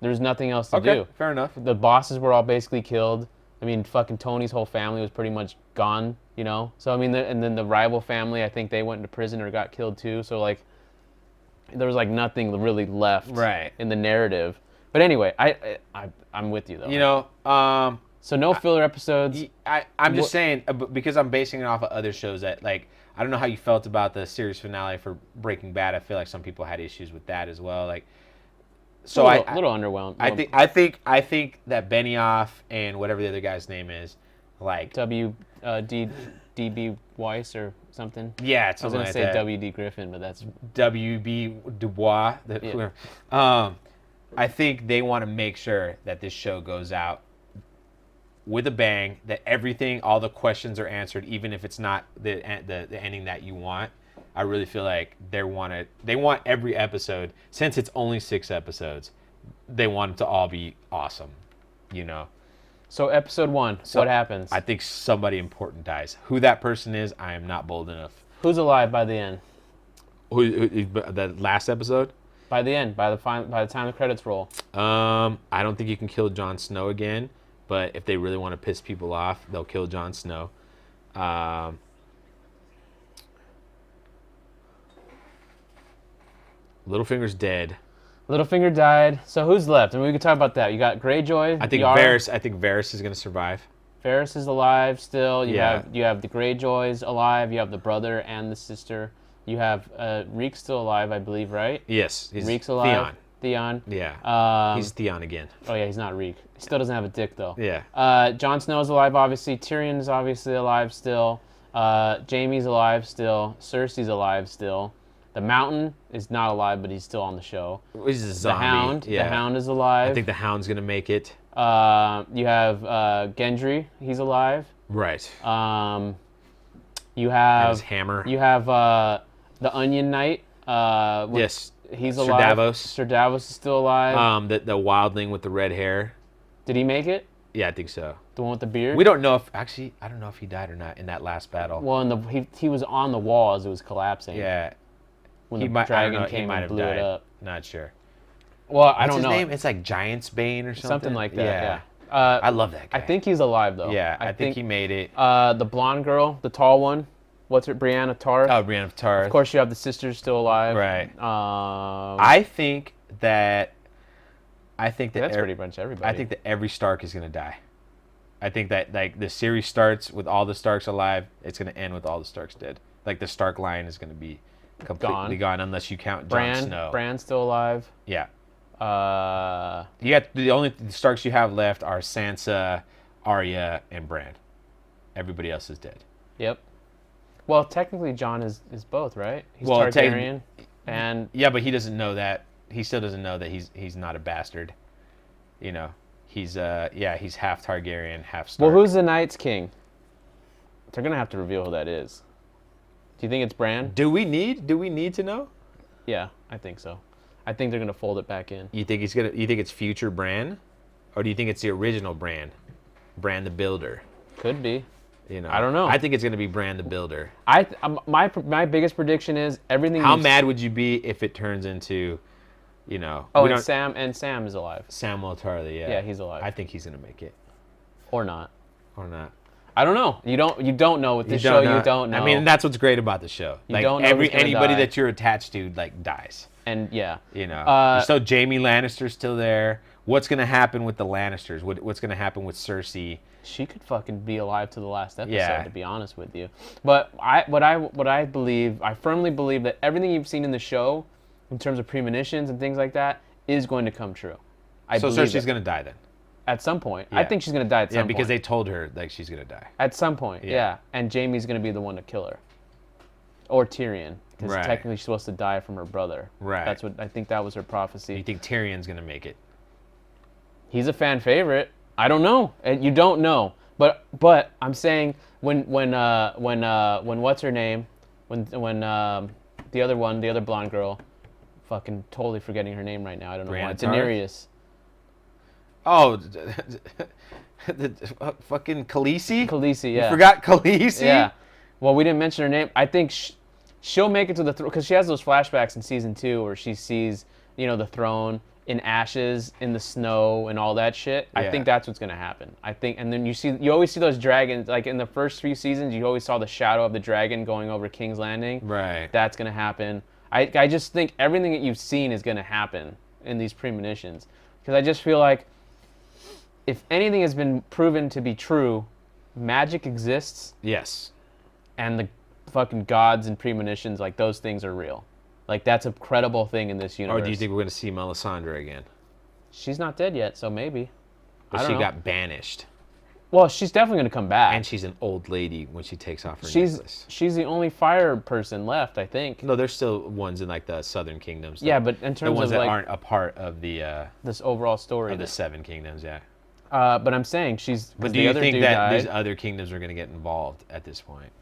There was nothing else to do. Fair enough. The bosses were all basically killed. I mean, fucking Tony's whole family was pretty much gone, you know? So, I mean, and then the rival family, I think they went into prison or got killed too. So, like, there was, like, nothing really left in the narrative. But anyway, I'm with you, though. You know, so no filler episodes. I'm just saying, because I'm basing it off of other shows that, like, I don't know how you felt about the series finale for Breaking Bad. I feel like some people had issues with that as well. Like, so a little underwhelmed. I think that Benioff and whatever the other guy's name is, like D.B. Weiss or something. Yeah, I was gonna say W.D. Griffin, but that's W.B. Dubois. I think they want to make sure that this show goes out with a bang, that everything, all the questions are answered, even if it's not the ending that you want. I really feel like they want every episode, since it's only 6 episodes, they want it to all be awesome, you know. So episode 1, what happens? I think somebody important dies. Who that person is, I am not bold enough. Who's alive by the end? The last episode? By the end, by the time the credits roll. I don't think you can kill Jon Snow again, but if they really want to piss people off, they'll kill Jon Snow. Littlefinger's dead. Littlefinger died. So who's left? I mean, we could talk about that. You got Greyjoy. I think Varys is going to survive. Varys is alive still. You Yeah. have the Greyjoys alive. You have the brother and the sister. You have Reek's still alive, I believe, right? Yes. Reek's alive. Theon. Yeah. He's Theon again. Oh yeah, he's not Reek. He still doesn't have a dick though. Yeah. Jon Snow's alive, obviously. Tyrion's obviously alive still. Jaime's alive still. Cersei's alive still. The Mountain is not alive, but he's still on the show. He's a zombie. The Hound is alive. I think the Hound's gonna make it. You have Gendry. He's alive. Right. You have and his hammer. You have the Onion Knight. Yes. He's Sir alive. Davos. Sir Davos is still alive. The wildling with the red hair. Did he make it? Yeah, I think so. The one with the beard? We don't know if I don't know if he died or not in that last battle. Well, he was on the wall as it was collapsing. Yeah. When the dragon came and blew it up. Not sure. Well, I don't know. What's his name? It's like Giant's Bane or something. Something like that. Yeah. I love that guy. I think he's alive though. Yeah, I think he made it. The blonde girl, the tall one. What's her? Brienne of Tarth. Oh, Brienne of Tarth. Of course, you have the sisters still alive. Right. I think that that's pretty much everybody. I think that every Stark is gonna die. I think that, like, the series starts with all the Starks alive. It's gonna end with all the Starks dead. Like, the Stark line is gonna be completely gone unless you count Jon Snow. Bran's still alive. Yeah. The only Starks you have left are Sansa, Arya, and Bran. Everybody else is dead. Yep. Well, technically, Jon is both, right? He's Targaryen, and yeah, but he doesn't know that. He still doesn't know that he's not a bastard. You know, he's half Targaryen, half Stark. Well, who's the Night's King? They're gonna have to reveal who that is. Do you think it's Bran? Do we need to know? Yeah, I think so. I think they're gonna fold it back in. You think it's future Bran, or do you think it's the original Bran, Bran the Builder? Could be. You know, I don't know. I think it's gonna be Bran the Builder. My biggest prediction is everything. How mad would you be if it turns into, you know? Oh, and Sam is alive. Samwell Tarly, yeah. Yeah, he's alive. I think he's gonna make it. Or not. I don't know. You don't know with this show. You don't know. I mean, that's what's great about the show. You don't know anybody that you're attached to, like, dies. And yeah, you know. So Jaime Lannister's still there. What's gonna happen with the Lannisters? What's gonna happen with Cersei? She could fucking be alive to the last episode, to be honest with you. But what I believe, I firmly believe that everything you've seen in the show, in terms of premonitions and things like that, is going to come true. So Cersei's gonna die then? At some point. Yeah. I think she's gonna die at some point. Yeah, because they told her, like, she's gonna die. At some point, yeah. And Jaime's gonna be the one to kill her. Or Tyrion. Because technically she's supposed to die from her brother. Right. I think that was her prophecy. You think Tyrion's gonna make it? He's a fan favorite. I don't know. And you don't know. But I'm saying when what's her name? When the other blonde girl, fucking totally forgetting her name right now. I don't know why. Daenerys. Oh, the fucking Khaleesi? Khaleesi, yeah. You forgot Khaleesi? Yeah. Well, we didn't mention her name. I think she'll make it to the throne because she has those flashbacks in season 2 where she sees, the throne in ashes, in the snow, and all that shit. Yeah. I think that's what's gonna happen. I think, and then you always see those dragons. Like in the first 3 seasons, you always saw the shadow of the dragon going over King's Landing. Right. That's gonna happen. I just think everything that you've seen is gonna happen in these premonitions because I just feel like if anything has been proven to be true, magic exists. Yes. And the fucking gods and premonitions, like those things are real. Like that's a credible thing in this universe. Or do you think we're going to see Melisandre again? She's not dead yet, so maybe. But she got banished. Well, she's definitely going to come back. And she's an old lady when she takes off her necklace. She's the only fire person left, I think. No, there's still ones in like the Southern Kingdoms. Yeah, but in terms of the ones that like, aren't a part of the this overall story of the 7 kingdoms, yeah. But I'm saying she's. But do you think that these other kingdoms are going to get involved at this point?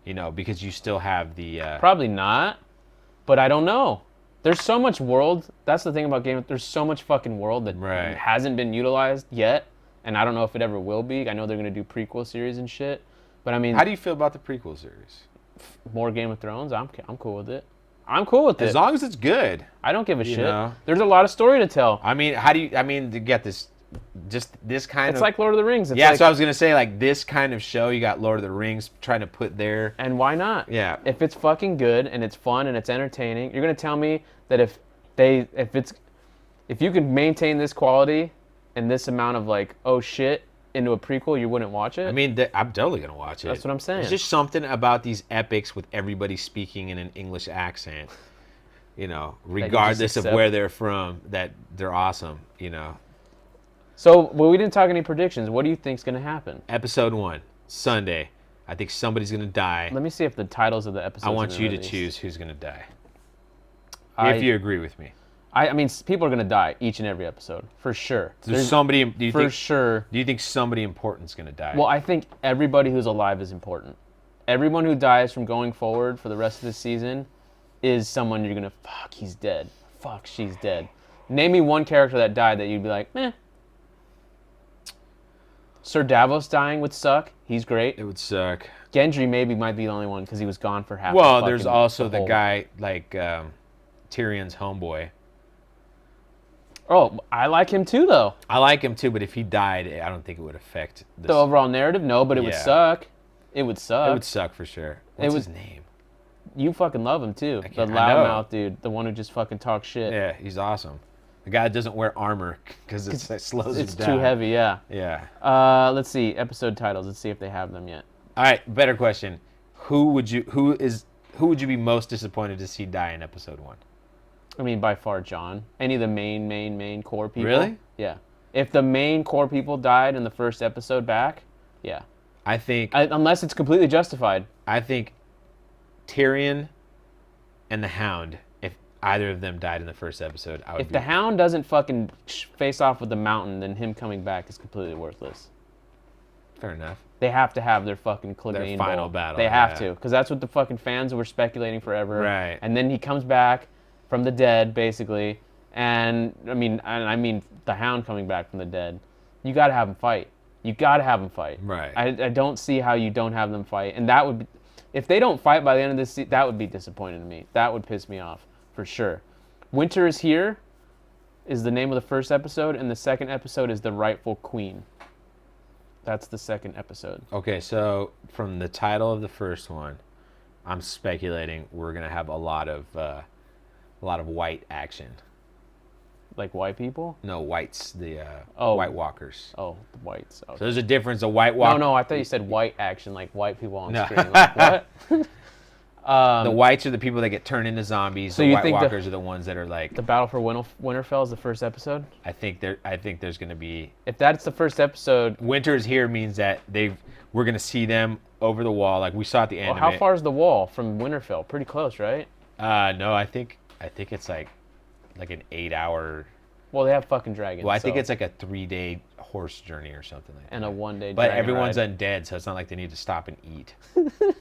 Because you still have the. Probably not, but I don't know. There's so much world. That's the thing about Game of Thrones. There's so much fucking world that hasn't been utilized yet, and I don't know if it ever will be. I know they're going to do prequel series and shit, but I mean. How do you feel about the prequel series? More Game of Thrones. I'm cool with it. I'm cool with it. As long as it's good. I don't give a shit. There's a lot of story to tell. I mean, to get this. Just this kind of... It's like Lord of the Rings. So I was going to say, like, this kind of show, you got Lord of the Rings trying to put there. And why not? Yeah. If it's fucking good and it's fun and it's entertaining, you're going to tell me that if you can maintain this quality and this amount of, like, oh shit, into a prequel, you wouldn't watch it? I mean, I'm totally going to watch it. That's what I'm saying. There's just something about these epics with everybody speaking in an English accent, regardless of where they're from, that they're awesome, So, we didn't talk any predictions. What do you think's going to happen? Episode 1, Sunday. I think somebody's going to die. Let me see if the titles of the episodes I want you to choose who's going to die. If you agree with me. I mean, people are going to die each and every episode, for sure. There's somebody, do you think somebody important's going to die? Well, I think everybody who's alive is important. Everyone who dies from going forward for the rest of the season is someone you're going to, fuck, he's dead. Fuck, she's dead. Name me one character that died that you'd be like, meh. Sir Davos dying would suck. He's great. It would suck. Gendry might be the only one because he was gone for half. Well, there's also the guy like Tyrion's homeboy. Oh, I like him too, though. I like him too, but if he died, I don't think it would affect the overall narrative. No, but it would suck. It would suck. It would suck for sure. What's his name? You fucking love him too. The loudmouth dude, the one who just fucking talks shit. Yeah, he's awesome. The guy that doesn't wear armor because it slows him down. It's too heavy, yeah. Yeah. Let's see episode titles. Let's see if they have them yet. All right, better question. Who would you be most disappointed to see die in episode 1? I mean, by far, Jon. Any of the main core people. Really? Yeah. If the main core people died in the first episode back, yeah. I think... unless it's completely justified. I think Tyrion and the Hound, if either of them died in the first episode, I would If the Hound doesn't fucking face off with the Mountain, then him coming back is completely worthless. Fair enough. They have to have their fucking Clegane their final battle. They have to, because that's what the fucking fans were speculating forever. Right. And then he comes back from the dead, basically, and I mean the Hound coming back from the dead. You got to have them fight. You got to have them fight. Right. I don't see how you don't have them fight, and that would be, if they don't fight by the end of this season, that would be disappointing to me. That would piss me off for sure. Winter is Here is the name of the first episode, and the second episode is The Rightful Queen. That's the second episode. Okay, so from the title of the first one, I'm speculating we're gonna have a lot of white action. Like white people? No, whites. The White Walkers. Oh, the whites. Okay. So there's a difference. A White Walker. No, I thought you said white action, like white people on screen. Like, what? The whites are the people that get turned into zombies. So the you White think Walkers are the ones that are like. The Battle for Winterfell is the first episode? I think there's gonna be. If that's the first episode. Winter is Here means that we're gonna see them over the wall, like we saw at the end. How far is the wall from Winterfell? Pretty close, right? No, I think it's like an 8-hour Well, they have fucking dragons. Well, I think it's like a 3-day horse journey or something like that. And a 1-day But dragon everyone's ride. undead, so it's not like they need to stop and eat.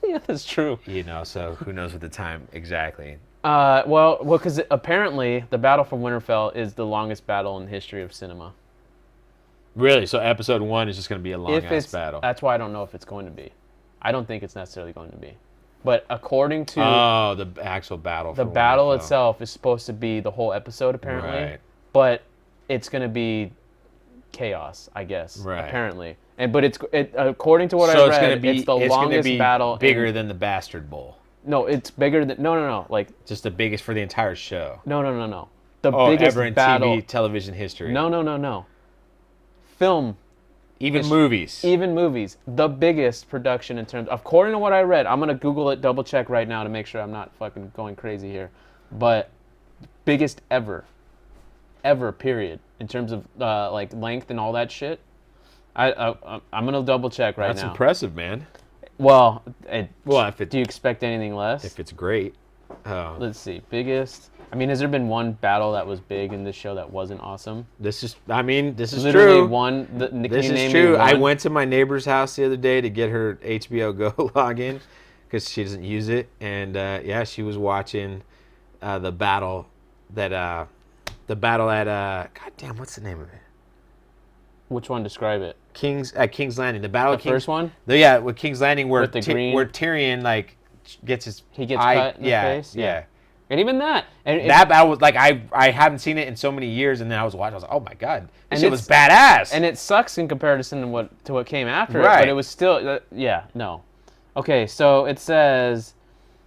Yeah, that's true. So who knows what the time exactly. Well, because apparently the Battle for Winterfell is the longest battle in the history of cinema. Really? So episode 1 is just going to be a long-ass battle. That's why I don't know if it's going to be. I don't think it's necessarily going to be. But according to... Oh, the actual battle. The battle itself is supposed to be the whole episode, apparently. Right. But it's going to be chaos, I guess. Right. Apparently. But it's according to what I read, it's the longest battle. Bigger than the Bastard Bowl. No, it's bigger than... No. Like... Just the biggest for the entire show. No. The biggest ever in battle... TV, television history. No. Film... Even movies. The biggest production in terms... According to what I read, I'm going to Google it, double check right now to make sure I'm not fucking going crazy here. But biggest ever, period. In terms of like length and all that shit. I'm going to double check right now. That's impressive, man. Well, do you expect anything less? If it's great. Let's see. Biggest... I mean, has there been one battle that was big in this show that wasn't awesome? This is true. Literally one. This is true. I went to my neighbor's house the other day to get her HBO Go login because she doesn't use it, and she was watching the battle at goddamn, what's the name of it? Which one? Describe it. King's Landing. The battle. The first one. With King's Landing, where With the green. where Tyrion gets his cut in the face. Yeah. And even that. And that battle was like I haven't seen it in so many years, and then I was watching. I was like, oh my god, this shit was badass. And it sucks in comparison to what came after it, right. But it was still no. Okay, so it says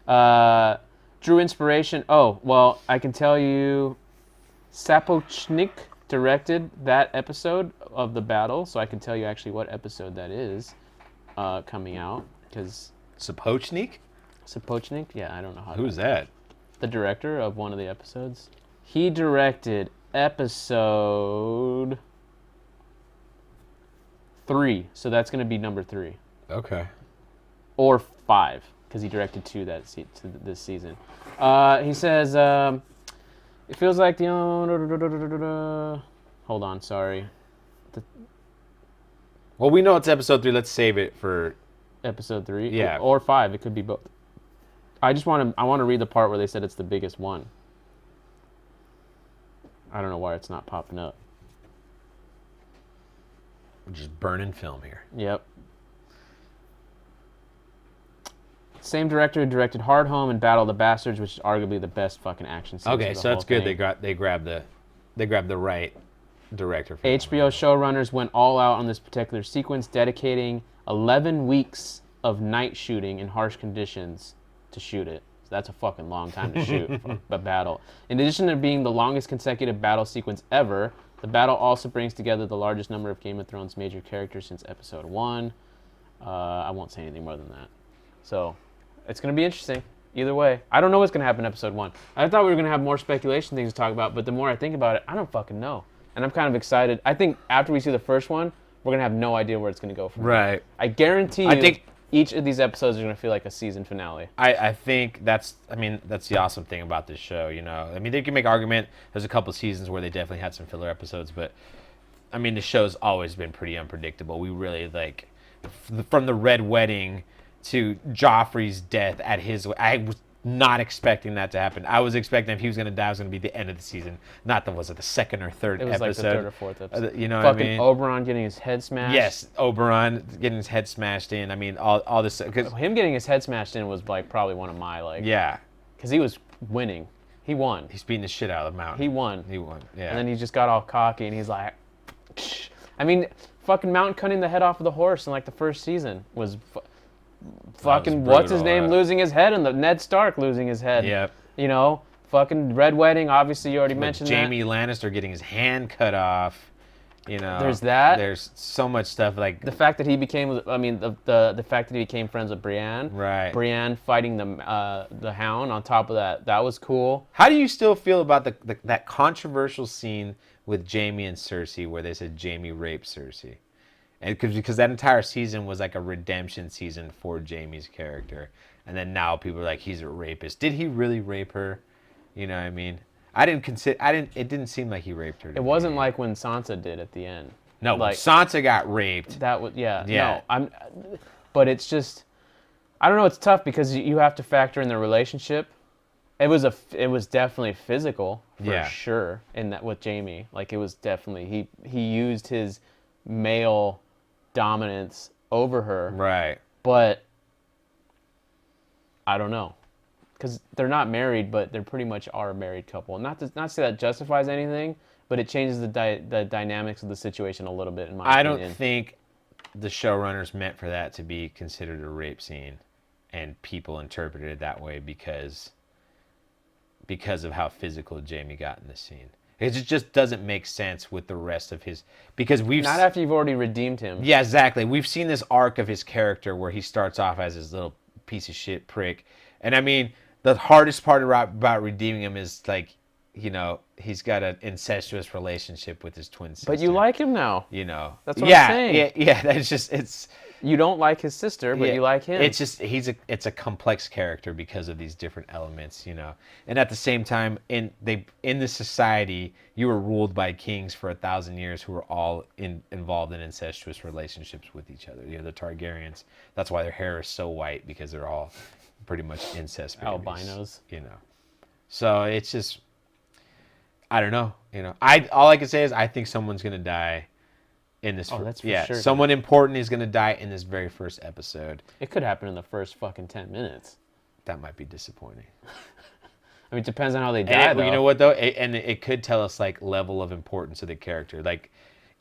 drew inspiration. Oh well, I can tell you, Sapochnik directed that episode of the battle, so I can tell you actually what episode that is coming out because Sapochnik, yeah, I don't know how. Who's that? The director of one of the episodes. He directed episode 3, so that's going to be number 3. Okay. Or 5, because he directed 2 this season. He says, it feels like the... Hold on, sorry. Well, we know it's episode 3. Let's save it for... Episode 3? Yeah. Or 5. It could be both. I want to read the part where they said it's the biggest one. I don't know why it's not popping up. We're just burning film here. Yep. Same director who directed Hard Home and Battle of the Bastards, which is arguably the best fucking action scene. Okay, so that's good. They grabbed the right director. For HBO showrunners went all out on this particular sequence, dedicating 11 weeks of night shooting in harsh conditions to shoot it. So that's a fucking long time to shoot for a battle. In addition to being the longest consecutive battle sequence ever, the battle also brings together the largest number of Game of Thrones major characters since episode 1. I won't say anything more than that. So, it's going to be interesting. Either way. I don't know what's going to happen in episode 1. I thought we were going to have more speculation things to talk about, but the more I think about it, I don't fucking know. And I'm kind of excited. I think after we see the first one, we're going to have no idea where it's going to go from there. Right. I guarantee you each of these episodes are going to feel like a season finale. I think that's the awesome thing about this show, you know. I mean, they can make argument. There's a couple seasons where they definitely had some filler episodes, but I mean, the show's always been pretty unpredictable. We really from the Red Wedding to Joffrey's death at his... I was not expecting that to happen. I was expecting if he was going to die, it was going to be the end of the season. Not the second or third episode. It was like the 3rd or 4th episode. You know fucking what I mean? Oberyn getting his head smashed. Yes, Oberyn getting his head smashed in. I mean, all this... Him getting his head smashed in was like probably one of my Yeah. Because he was winning. He won. He's beating the shit out of the mountain. He won, yeah. And then he just got all cocky and he's like... Psh. I mean, fucking Mountain cutting the head off of the horse in like the first season was... Fucking what's his name losing his head and the Ned Stark losing his head. Yep. You know, fucking Red Wedding. Obviously, you already mentioned Jaime Lannister getting his hand cut off. You know, there's that. There's so much stuff like the fact that he became. I mean, the fact that he became friends with Brienne. Right. Brienne fighting the Hound. On top of that, that was cool. How do you still feel about that controversial scene with Jaime and Cersei, where they said Jaime raped Cersei? And because that entire season was like a redemption season for Jaime's character. And then now people are like, he's a rapist. Did he really rape her? You know what I mean? It didn't seem like he raped her. It wasn't like when Sansa did at the end. No, like, when Sansa got raped. That was yeah. No, but it's just, I don't know. It's tough because you have to factor in the relationship. It was definitely physical for sure in that with Jaime. Like it was definitely he used his male dominance over her. Right. But I don't know. Because they're not married, but they pretty much are a married couple. Not to say that justifies anything, but it changes the dynamics of the situation a little bit, in my opinion. I don't think the showrunners meant for that to be considered a rape scene, and people interpreted it that way because of how physical Jaime got in the scene. It just doesn't make sense with the rest of his... Because not after you've already redeemed him. Yeah, exactly. We've seen this arc of his character where he starts off as this little piece of shit prick. And I mean, the hardest part about redeeming him is, like, you know, he's got an incestuous relationship with his twin sister. But you like him now. You know. That's what I'm saying. Yeah, that's just... You don't like his sister, but you like him. It's just it's a complex character because of these different elements, you know. And at the same time, in this society, you were ruled by kings for 1,000 years who were all involved in incestuous relationships with each other. You know, the Targaryens. That's why their hair is so white, because they're all pretty much incest babies, albinos. You know. So it's just, I don't know. You know, all I can say is I think someone's gonna die. In this, that's for sure. Someone important is going to die in this very first episode. It could happen in the first fucking 10 minutes. That might be disappointing. I mean, it depends on how they die, though. You know what, though? It could tell us, like, level of importance of the character. Like,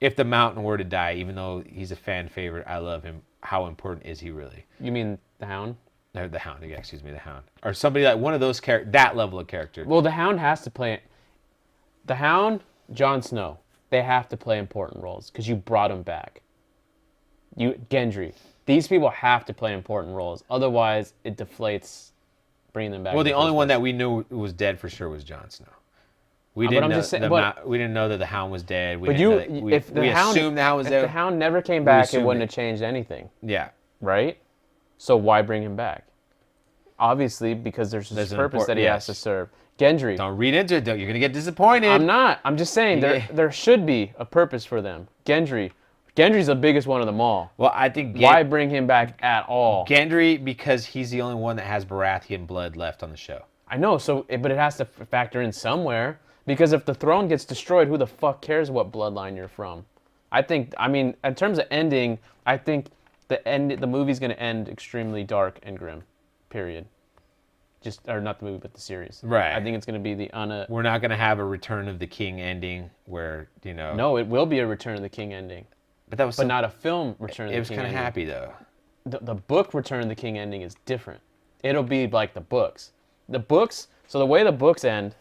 if the Mountain were to die, even though he's a fan favorite, I love him, how important is he really? You mean the Hound? No, the Hound, yeah, excuse me, the Hound. Or somebody like one of those characters, that level of character. Well, the Hound has to play... The Hound, Jon Snow. They have to play important roles because you brought them back. Gendry. These people have to play important roles. Otherwise, it deflates bringing them back. Well, the only one that we knew was dead for sure was Jon Snow. We didn't know that the Hound was dead. We assumed the Hound was dead. If the Hound never came back, it wouldn't have changed anything. Yeah. Right? So why bring him back? Obviously, because there's this purpose that he has to serve. Gendry. Don't read into it. You're going to get disappointed. I'm not. I'm just saying there should be a purpose for them. Gendry's the biggest one of them all. Well, I think... Why bring him back at all? Gendry, because he's the only one that has Baratheon blood left on the show. I know, but it has to factor in somewhere. Because if the throne gets destroyed, who the fuck cares what bloodline you're from? I mean, in terms of ending, I think the movie's going to end extremely dark and grim. Period. Or not the movie, but the series. Right. I think it's going to be We're not going to have a Return of the King ending where, you know... No, it will be a Return of the King ending. But that was... But not a film Return of the King ending. It was kind of happy, though. The book Return of the King ending is different. It'll be like the books. So the way the books end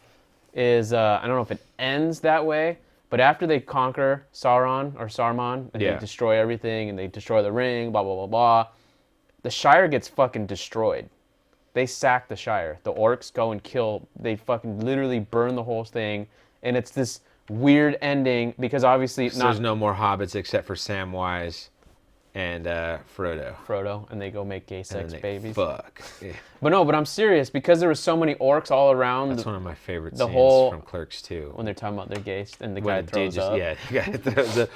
is... I don't know if it ends that way, but after they conquer Saruman, and they destroy everything, and they destroy the ring, blah, blah, blah, blah, the Shire gets fucking destroyed. They sack the Shire. The orcs go and kill. They fucking literally burn the whole thing. And it's this weird ending because obviously... there's no more hobbits except for Samwise and Frodo. And they go make gay sex babies. Fuck. Yeah. But I'm serious because there were so many orcs all around. That's one of my favorite scenes from Clerks 2. When they're talking about their gays and the guy throws up. Yeah, the guy throws up.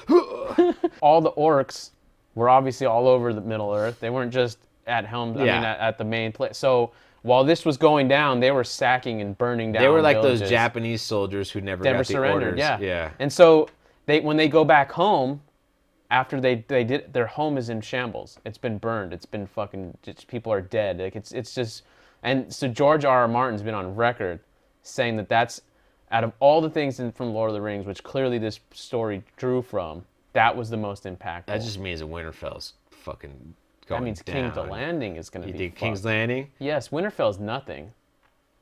All the orcs were obviously all over the Middle Earth. They weren't just... at the main place. So while this was going down, they were sacking and burning down. They were like villages. Those Japanese soldiers who never got the surrendered. orders. Yeah. And so when they go back home, after they did, their home is in shambles. It's been burned. It's been people are dead. Like it's just, and so George R.R. Martin's been on record saying that's out of all the things from Lord of the Rings, which clearly this story drew from, that was the most impactful. That just means that Winterfell's fucking. That means King's Landing is going to be. You think King's Landing? Yes, Winterfell's nothing.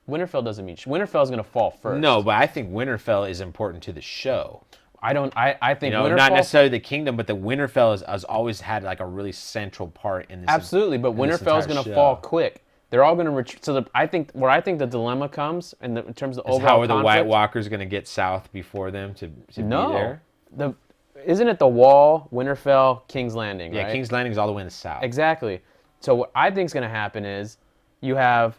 Winterfell doesn't mean Winterfell's going to fall first. No, but I think Winterfell is important to the show. I think Winterfell, not necessarily the kingdom, but the Winterfell has always had like a really central part in this. Absolutely, but Winterfell's going to fall quick. They're all going to retreat. So I think the dilemma comes in terms of the overall conflict. How are the White Walkers going to get south before them to be there? Isn't it the Wall, Winterfell, King's Landing, right? Yeah, King's Landing is all the way in the south. Exactly. So what I think is going to happen is you have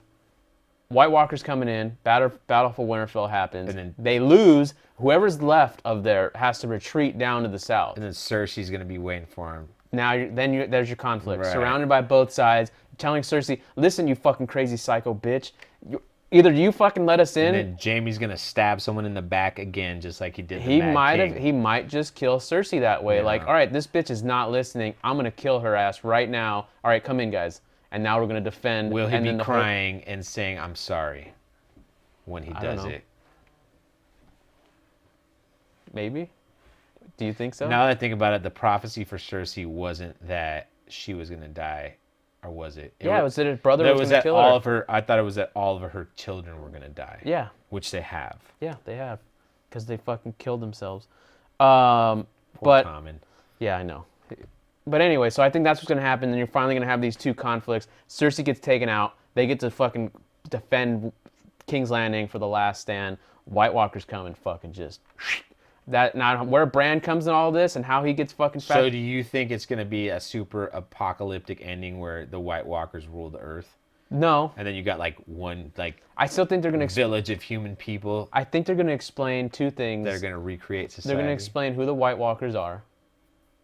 White Walkers coming in, Battle for Winterfell happens, And then they lose. Whoever's left of there has to retreat down to the south. And then Cersei's gonna be waiting for him. Now, there's your conflict. Right. Surrounded by both sides, telling Cersei, listen, you fucking crazy psycho bitch. Either you fucking let us in. And then Jaime's gonna stab someone in the back again, just like he did. He might just kill Cersei that way. Yeah. Like, all right, this bitch is not listening. I'm gonna kill her ass right now. All right, come in, guys. And now we're gonna defend. Will he be crying and saying "I'm sorry" when he does it? Maybe. Do you think so? Now that I think about it, the prophecy for Cersei wasn't that she was gonna die, or was it? It was that her brother was gonna kill her. I thought it was that all of her children were gonna die. Yeah. Which they have. Yeah, they have, because they fucking killed themselves. Poor Common. Yeah, I know. But anyway, so I think that's what's gonna happen. And you're finally gonna have these two conflicts. Cersei gets taken out. They get to fucking defend King's Landing for the last stand. White Walkers come and fucking just. That now where Bran comes in all this and how he gets fucking fat. So do you think it's gonna be a super apocalyptic ending where the White Walkers rule the earth? No. And then you got like one I still think they're gonna village of human people. I think they're gonna explain two things. They're gonna recreate society. They're gonna explain who the White Walkers are,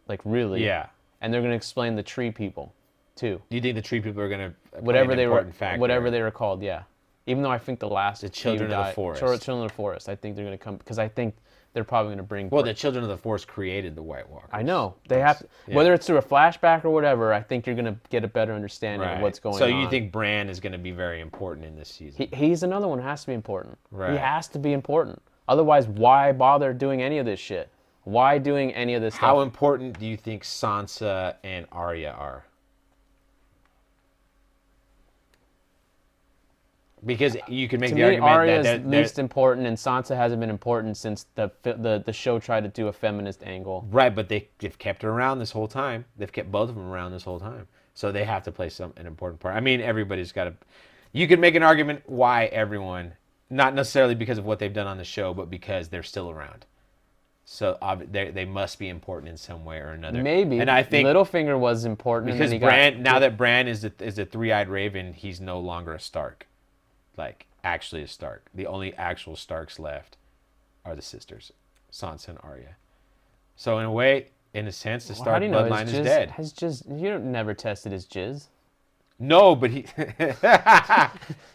like really. Yeah. And they're gonna explain the tree people, too. You think the tree people are gonna whatever they were called, yeah. Even though I think the children of the forest. Children of the forest. I think they're gonna come because I think they're probably going to bring... Well, the Children of the Forest created the White Walkers. I know. They have to, whether it's through a flashback or whatever, I think you're going to get a better understanding of what's going on. So you think Bran is going to be very important in this season? He's another one who has to be important. Right. He has to be important. Otherwise, why bother doing any of this shit? Why doing any of this stuff? How important do you think Sansa and Arya are? Because you could make the argument Arya's least important, and Sansa hasn't been important since the show tried to do a feminist angle. Right, but they've kept her around this whole time. They've kept both of them around this whole time, so they have to play an important part. I mean, everybody's got to. You could make an argument why everyone, not necessarily because of what they've done on the show, but because they're still around. So they must be important in some way or another. Maybe. And I think Littlefinger was important because now that Bran is a three-eyed raven, he's no longer a Stark. Like, actually a Stark. The only actual Starks left are the sisters, Sansa and Arya. So in a way, in a sense, the Stark bloodline is dead. You never tested his jizz. No, but he.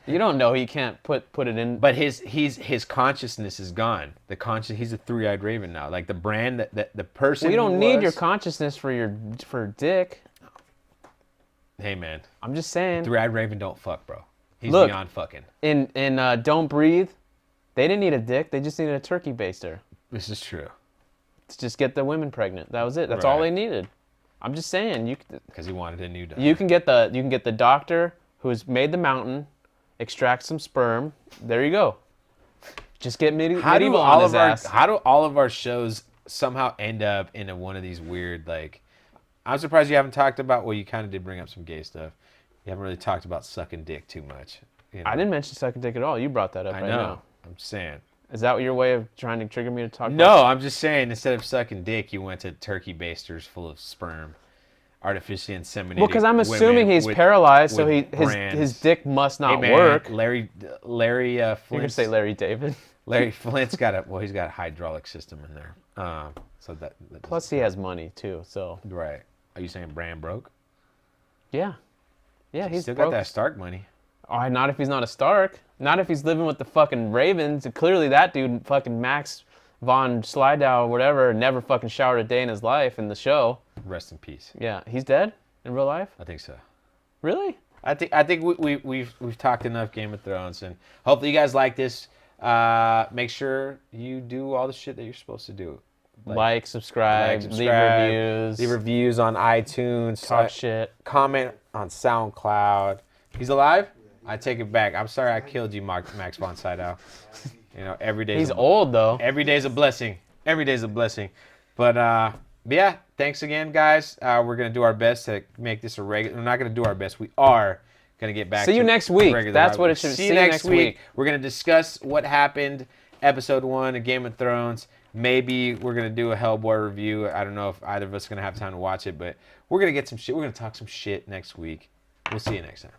You don't know he can't put it in. But his consciousness is gone. He's a three-eyed raven now. Like the Bran that the person. We don't need your consciousness for dick. Hey man, I'm just saying. Three-eyed raven don't fuck, bro. He's beyond fucking. In Don't Breathe, they didn't need a dick. They just needed a turkey baster. This is true. To just get the women pregnant. That was it. That's all they needed. I'm just saying. Because he wanted a new doctor. You can get the doctor who's made the mountain, extract some sperm. There you go. Just get medieval on his ass. How do all of our shows somehow end up in one of these weird, like... I'm surprised you haven't talked about... Well, you kind of did bring up some gay stuff. You haven't really talked about sucking dick too much. You know? I didn't mention sucking dick at all. You brought that up. I know. I'm saying. Is that your way of trying to trigger me to talk about? No, I'm just saying instead of sucking dick, you went to turkey basters full of sperm, artificially inseminated. Well, because I'm assuming he's paralyzed, so his dick must not work. Larry Flint. You're gonna say Larry David? Larry Flint's got he's got a hydraulic system in there. So that plus he has money too. So right. Are you saying Bran broke? Yeah. Yeah, he's still broke. Got that Stark money. Oh, not if he's not a Stark. Not if he's living with the fucking Ravens. Clearly that dude, fucking Max von Sydow or whatever, never fucking showered a day in his life in the show. Rest in peace. Yeah, he's dead in real life? I think so. Really? I think we've talked enough Game of Thrones, and hopefully you guys like this. Make sure you do all the shit that you're supposed to do. Like, subscribe, leave reviews on iTunes, talk shit, comment on SoundCloud. He's alive? I take it back. I'm sorry I killed you, Max von Sydow. You know, every day. He's old though. Every day's a blessing. Every day's a blessing. But yeah, thanks again, guys. We're gonna do our best to make this a regular. We're not gonna do our best. We are gonna get back. See you next week. That's what it should. See you next week. We're gonna discuss what happened, episode 1 of Game of Thrones. Maybe we're gonna do a Hellboy review. I don't know if either of us are gonna have time to watch it, but we're gonna get some shit. We're gonna talk some shit next week. We'll see you next time.